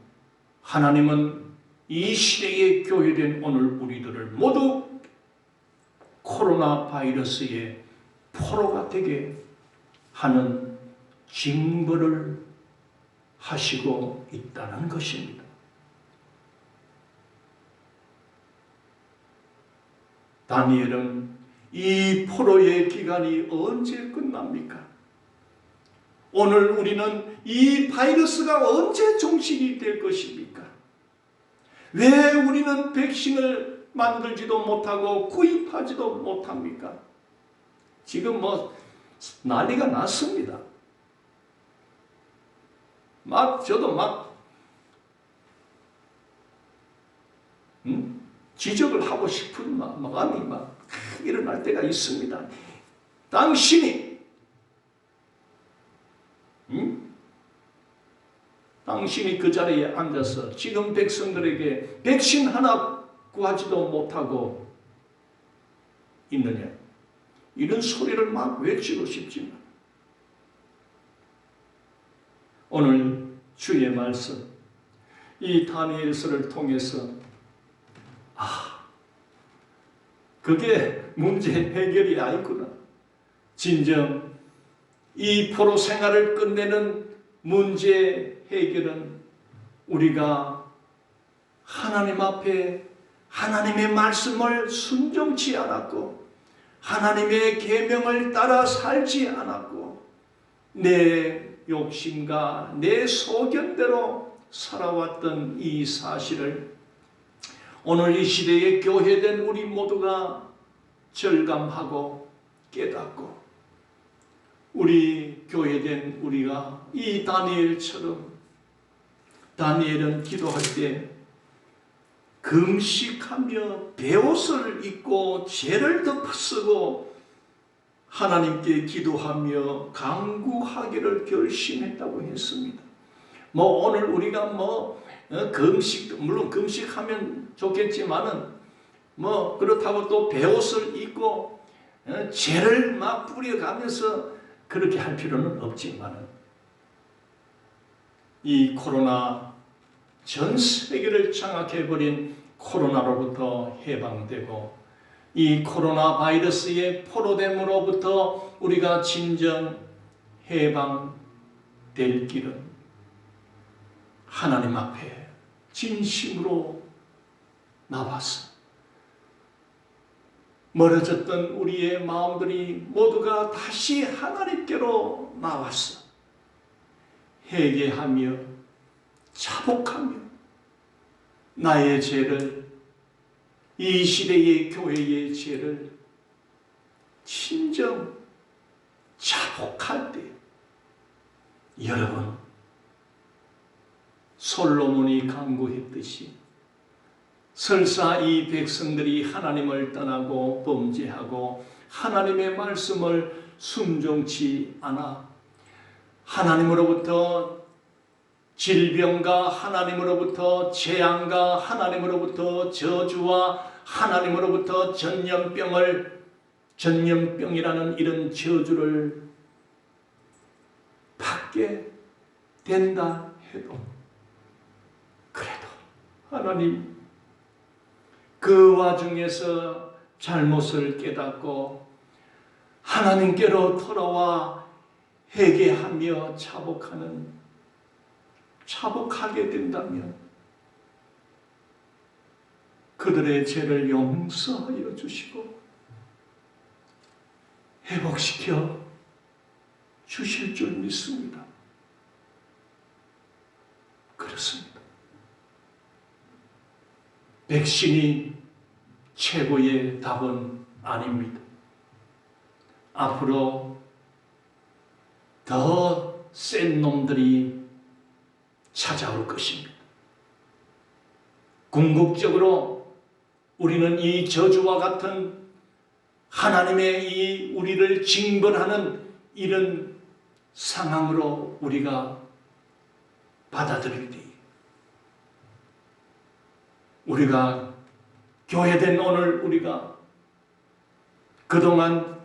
하나님은 이 시대에 교회된 오늘 우리들을 모두 코로나 바이러스의 포로가 되게 하는 징벌을 하시고 있다는 것입니다. 다니엘은 이 포로의 기간이 언제 끝납니까? 오늘 우리는 이 바이러스가 언제 종식이 될 것입니까? 왜 우리는 백신을 만들지도 못하고 구입하지도 못합니까? 지금 난리가 났습니다. 저도 지적을 하고 싶은 마음이 일어날 때가 있습니다. 당신이 그 자리에 앉아서 지금 백성들에게 백신 하나 구하지도 못하고 있느냐? 이런 소리를 막 외치고 싶지만 오늘 주의 말씀 이 다니엘서를 통해서 그게 문제 해결이 아니구나. 진정 이 포로 생활을 끝내는 문제 해결은 우리가 하나님 앞에 하나님의 말씀을 순종치 않았고 하나님의 계명을 따라 살지 않았고 내 욕심과 내 소견대로 살아왔던 이 사실을 오늘 이 시대에 교회된 우리 모두가 절감하고 깨닫고 우리 교회된 우리가 이 다니엘처럼 다니엘은 기도할 때 금식하며 베옷을 입고 죄를 덮어쓰고 하나님께 기도하며 간구하기를 결심했다고 했습니다. 뭐 오늘 우리가 뭐 금식, 물론 금식하면 좋겠지만은 뭐 그렇다고 또 베옷을 입고 죄를 막 뿌려가면서 그렇게 할 필요는 없지만은 이 코로나 전 세계를 장악해버린 코로나로부터 해방되고 이 코로나 바이러스의 포로됨으로부터 우리가 진정 해방될 길은 하나님 앞에 진심으로 나와서 멀어졌던 우리의 마음들이 모두가 다시 하나님께로 나와서 회개하며 자복하며 나의 죄를, 이 시대의 교회의 죄를 진정 자복할 때 여러분, 솔로몬이 간구했듯이 설사 이 백성들이 하나님을 떠나고 범죄하고 하나님의 말씀을 순종치 않아 하나님으로부터 질병과 하나님으로부터 재앙과 하나님으로부터 저주와 하나님으로부터 전염병이라는 이런 저주를 받게 된다 해도 그래도 하나님 그 와중에서 잘못을 깨닫고 하나님께로 돌아와 회개하며 자복하게 된다면 그들의 죄를 용서하여 주시고 회복시켜 주실 줄 믿습니다. 그렇습니다. 백신이 최고의 답은 아닙니다. 앞으로 더 센 놈들이 찾아올 것입니다. 궁극적으로 우리는 이 저주와 같은 하나님의 이 우리를 징벌하는 이런 상황으로 우리가 받아들일 때 우리가 교회된 오늘 우리가 그동안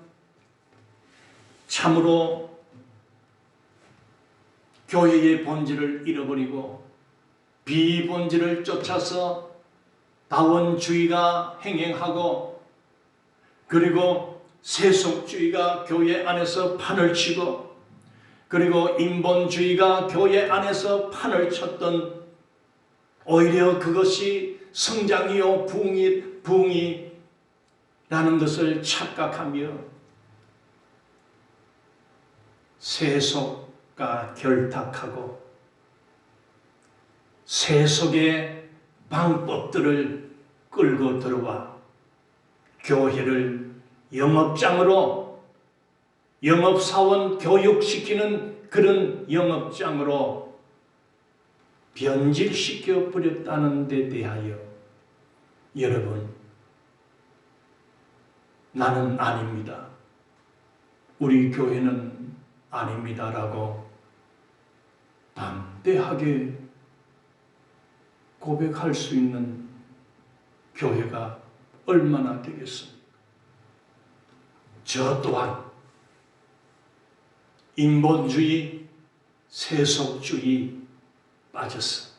참으로 교회의 본질을 잃어버리고 비본질을 쫓아서 다원주의가 행행하고 그리고 세속주의가 교회 안에서 판을 치고 그리고 인본주의가 교회 안에서 판을 쳤던 오히려 그것이 성장이요 부흥이라는 것을 착각하며 세속과 결탁하고 세속의 방법들을 끌고 들어와 교회를 영업장으로 영업사원 교육시키는 그런 영업장으로 변질시켜 버렸다는 데 대하여 여러분, 나는 아닙니다. 우리 교회는 아닙니다라고 담대하게 고백할 수 있는 교회가 얼마나 되겠습니까? 저 또한 인본주의, 세속주의 빠졌어.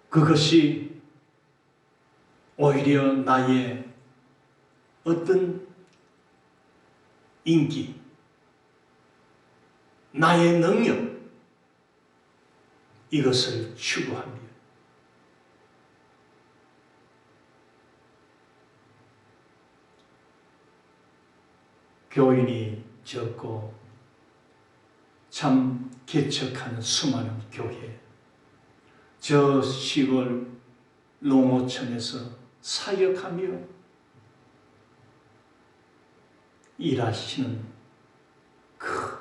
그것이 오히려 나의 어떤 인기, 나의 능력, 이것을 추구합니다. 교인이 적고 참 개척한 수많은 교회, 저 시골 농어촌에서 사역하며 일하시는 그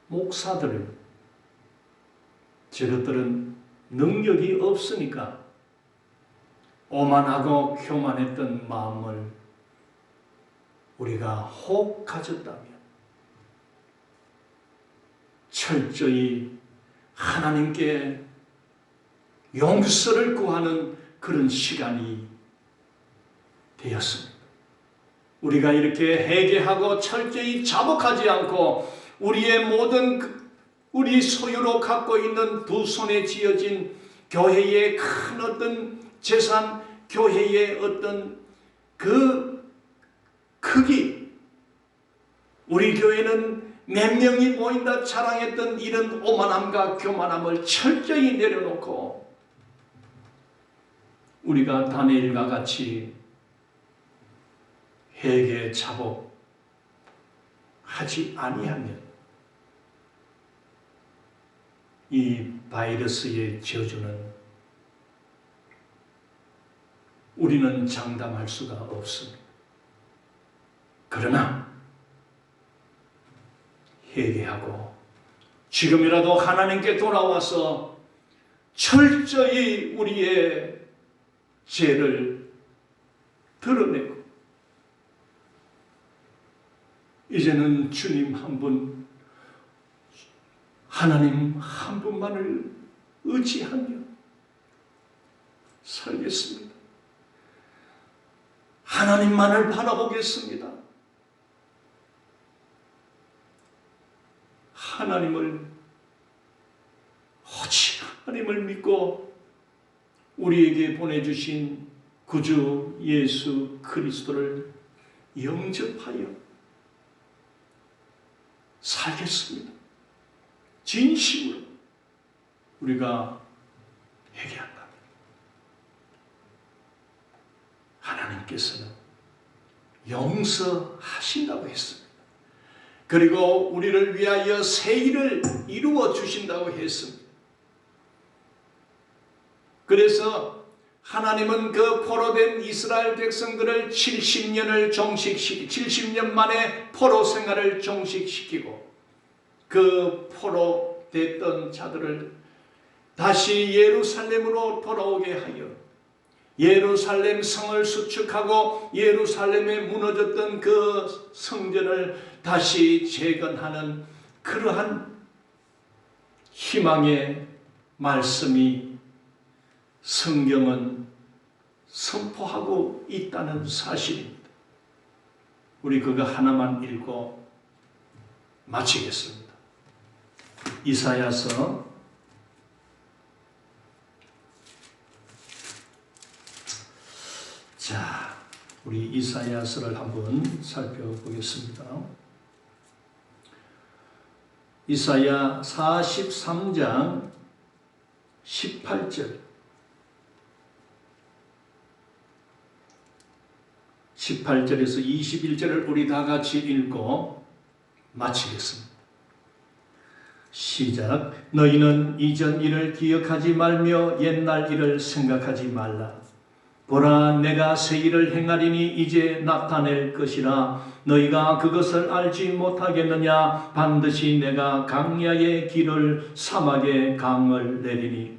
목사들, 저것들은 능력이 없으니까 오만하고 교만했던 마음을 우리가 혹 가졌다면 철저히 하나님께 용서를 구하는 그런 시간이 되었습니다. 우리가 이렇게 회개하고 철저히 자복하지 않고 우리의 모든 우리 소유로 갖고 있는 두 손에 쥐어진 교회의 큰 어떤 재산, 교회의 어떤 그 크기, 우리 교회는 몇 명이 모인다 자랑했던 이런 오만함과 교만함을 철저히 내려놓고 우리가 다니엘과 같이 회개 자복하지 아니하면 이 바이러스의 저주는 우리는 장담할 수가 없습니다. 그러나 회개하고 지금이라도 하나님께 돌아와서 철저히 우리의 죄를 드러내고 이제는 주님 한 분, 하나님 한 분만을 의지하며 살겠습니다. 하나님만을 바라보겠습니다. 오직 하나님을 믿고 우리에게 보내주신 구주 예수 그리스도를 영접하여 살겠습니다. 진심으로 우리가 회개한다. 하나님께서는 용서하신다고 했습니다. 그리고 우리를 위하여 새 일을 이루어 주신다고 했습니다. 그래서 하나님은 그 포로된 이스라엘 백성들을 70년 만에 포로 생활을 종식시키고 그 포로됐던 자들을 다시 예루살렘으로 돌아오게 하여 예루살렘 성을 수축하고 예루살렘에 무너졌던 그 성전을 다시 재건하는 그러한 희망의 말씀이 성경은 선포하고 있다는 사실입니다. 우리 그거 하나만 읽고 마치겠습니다. 이사야서 '이사야서를 한번 살펴보겠습니다. 이사야 43장 18절 18절에서 21절을 우리 다 같이 읽고 마치겠습니다. 시작. 너희는 이전 일을 기억하지 말며 옛날 일을 생각하지 말라. 보라, 내가 새 일을 행하리니 이제 나타낼 것이라. 너희가 그것을 알지 못하겠느냐? 반드시 내가 강야의 길을 사막의 강을 내리니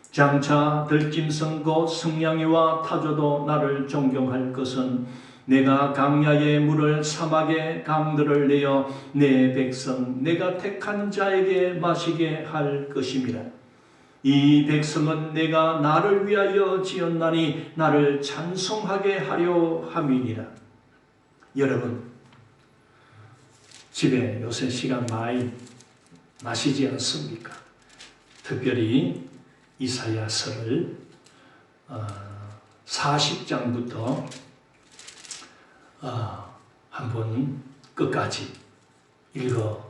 장차 들짐승 곧 승냥이와 타조도 나를 존경할 것은 내가 강야의 물을 사막의 강들을 내어 내 백성 내가 택한 자에게 마시게 할 것임이라. 이 백성은 내가 나를 위하여 지었나니 나를 찬송하게 하려 함이니라. 여러분, 집에 요새 시간 많이 나시지 않습니까? 특별히 이사야서를 40장부터 한번 끝까지 읽어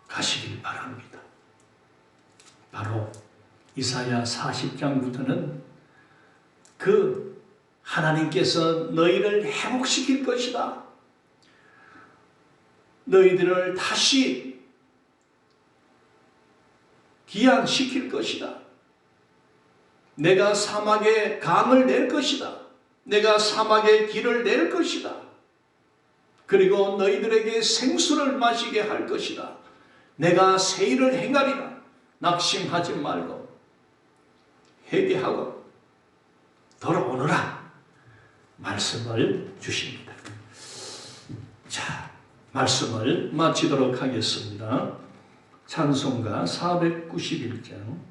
가시길 바랍니다. 바로 이사야 40장부터는 그 하나님께서 너희를 회복시킬 것이다. 너희들을 다시 기양시킬 것이다. 내가 사막에 강을 낼 것이다. 내가 사막에 길을 낼 것이다. 그리고 너희들에게 생수를 마시게 할 것이다. 내가 새 일을 행하리라. 낙심하지 말고 회개하고 돌아오너라 말씀을 주십니다. 자, 말씀을 마치도록 하겠습니다. 찬송가 491장.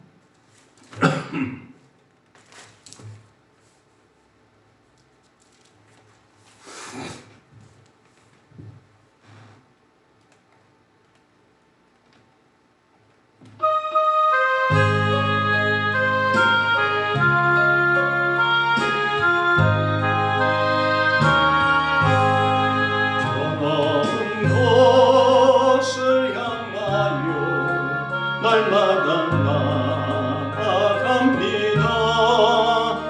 날마다 나아갑니다.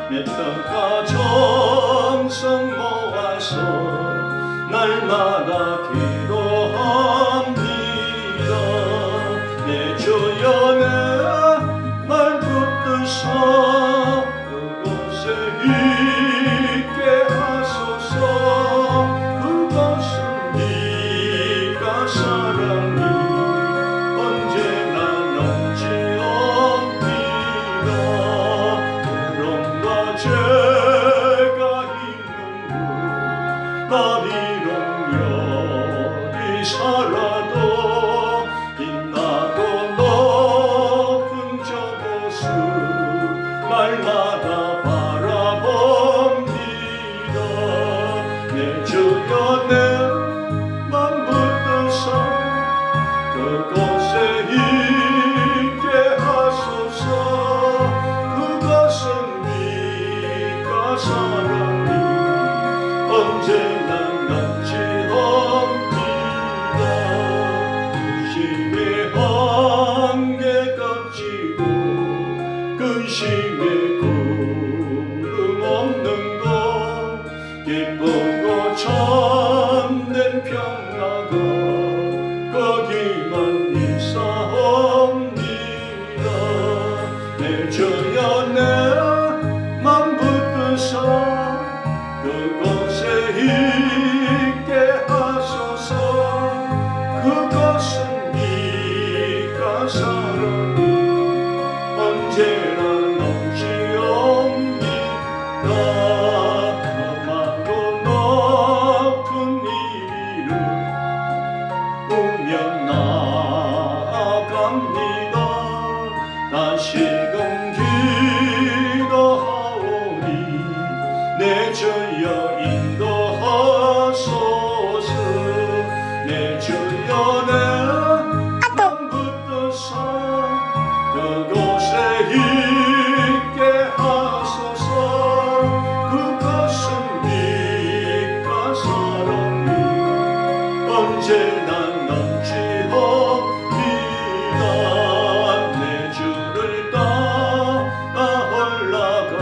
내 뜻과 정성 모아서 날마다 기도합니다. 내 주여 내 말 붙드사 그곳에 있게 하소서. 그것은 네가 사랑이 살아도 빛나고 높은 저곳을 날마다 바라봅니다. 내 주여 내 맘 붙드사 그곳에 있게 하소서. 그것은 네가 사랑이 언제나 넘치옵니다. 근심에 구름 없는 곳 기쁘고 참된 평화가 거기만 있사옵니다. 내 주여 내 맘 붙드사 그곳에 있게 하소서. 그것은 네가 사랑이 언제나 넘치옵니다. 험하고 높은 이 길을 보며 나아갑니다. 다시금 기도하오니 내 주여 인도하소서. 내 주여 내 맘 붙드사 그곳에 있게 하소서. 그것은 네가 사랑이 언제나 넘치옵니다. 내 주를 따라 올라가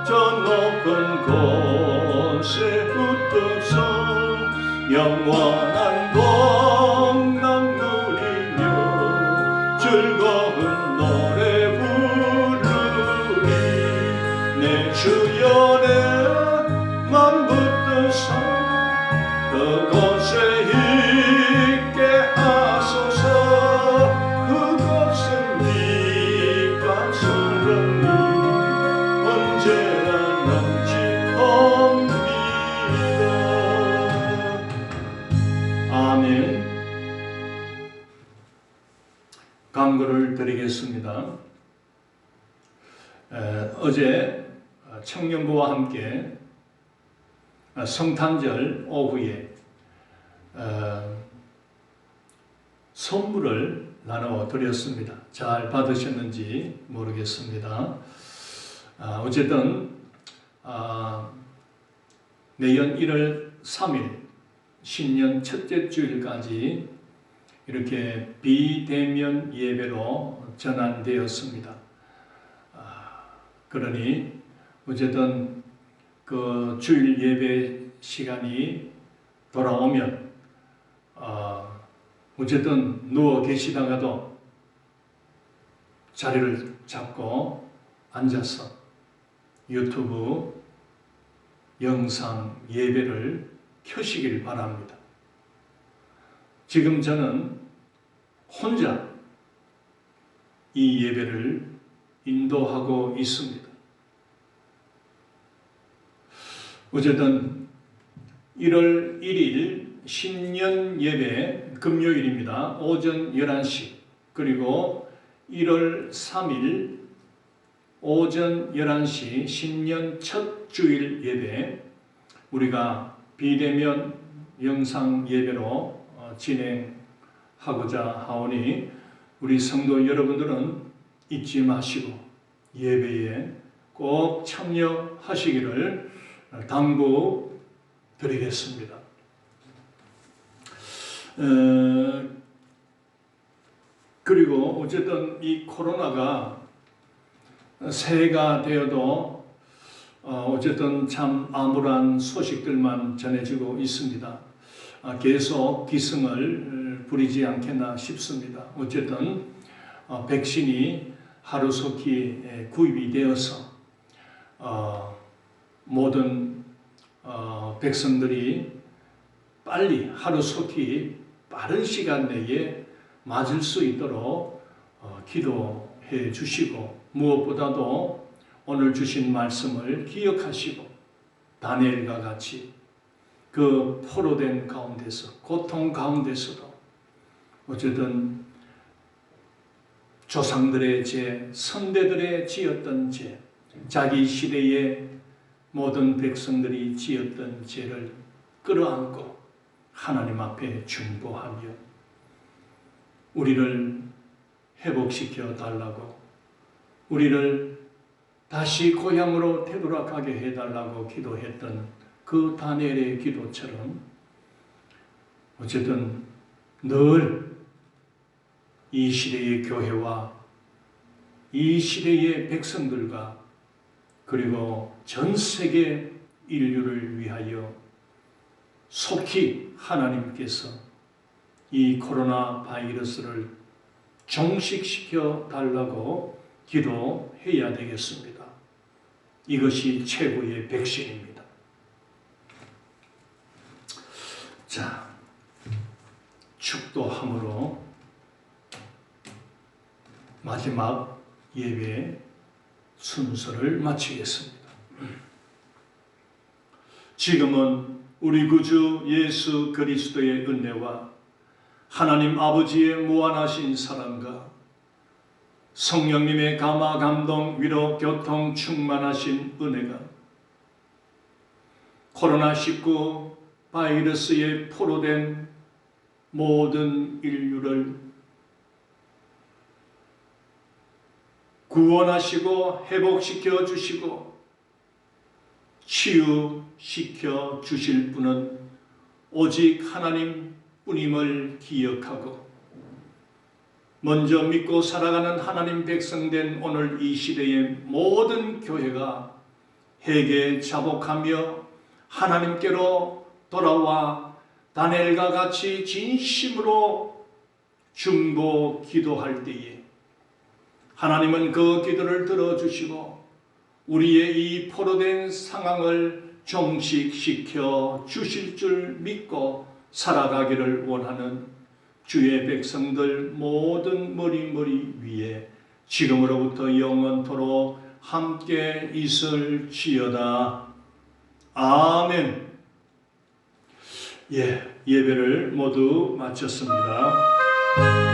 저 높은 곳에 붙어서 영원한 복락 누리며 즐거운 노래 부르리. 내 주여 내 맘 붙드사 그곳에 있게 하소서. 그곳은 네가 사랑이 언제나 넘치옵니다. 아멘. 강구를 드리겠습니다. 어제 청년부와 함께 성탄절 오후에 선물을 나눠 드렸습니다. 잘 받으셨는지 모르겠습니다. 어쨌든 내년 1월 3일 신년 첫째 주일까지 이렇게 비대면 예배로 전환되었습니다. 그러니 어쨌든 그 주일 예배 시간이 돌아오면 어쨌든 누워 계시다가도 자리를 잡고 앉아서 유튜브 영상 예배를 켜시길 바랍니다. 지금 저는 혼자 이 예배를 인도하고 있습니다. 어쨌든 1월 1일 신년 예배 금요일입니다. 오전 11시 그리고 1월 3일 오전 11시 신년 첫 주일 예배 우리가 비대면 영상 예배로 진행하고자 하오니 우리 성도 여러분들은 잊지 마시고 예배에 꼭 참여하시기를 당부드리겠습니다. 그리고 어쨌든 이 코로나가 새해가 되어도 어쨌든 참 암울한 소식들만 전해지고 있습니다. 계속 기승을 부리지 않겠나 싶습니다. 어쨌든 백신이 하루속히 구입이 되어서 모든 백성들이 빨리 하루속히 빠른 시간 내에 맞을 수 있도록 기도해 주시고 무엇보다도 오늘 주신 말씀을 기억하시고 다니엘과 같이 그 포로된 가운데서 고통 가운데서도 어쨌든 조상들의 죄, 선대들의 지었던 죄, 자기 시대의 모든 백성들이 지었던 죄를 끌어안고 하나님 앞에 중보하며 우리를 회복시켜 달라고 우리를 다시 고향으로 되돌아가게 해달라고 기도했던 그 다니엘의 기도처럼 어쨌든 늘 이 시대의 교회와 이 시대의 백성들과 그리고 전 세계 인류를 위하여 속히 하나님께서 이 코로나 바이러스를 종식시켜 달라고 기도해야 되겠습니다. 이것이 최고의 백신입니다. 자, 축도함으로 마지막 예배 순서를 마치겠습니다. 지금은 우리 구주 예수 그리스도의 은혜와 하나님 아버지의 무한하신 사랑과 성령님의 감화 감동 위로 교통 충만하신 은혜가 코로나19 바이러스에 포로된 모든 인류를 구원하시고 회복시켜 주시고 치유시켜 주실 분은 오직 하나님 뿐임을 기억하고 먼저 믿고 살아가는 하나님 백성된 오늘 이 시대의 모든 교회가 회개 자복하며 하나님께로 돌아와 다니엘과 같이 진심으로 중보 기도할 때에 하나님은 그 기도를 들어주시고 우리의 이 포로된 상황을 종식시켜 주실 줄 믿고 살아가기를 원하는 주의 백성들 모든 머리 위에 지금으로부터 영원토록 함께 있을지어다. 아멘. 예배를 모두 마쳤습니다.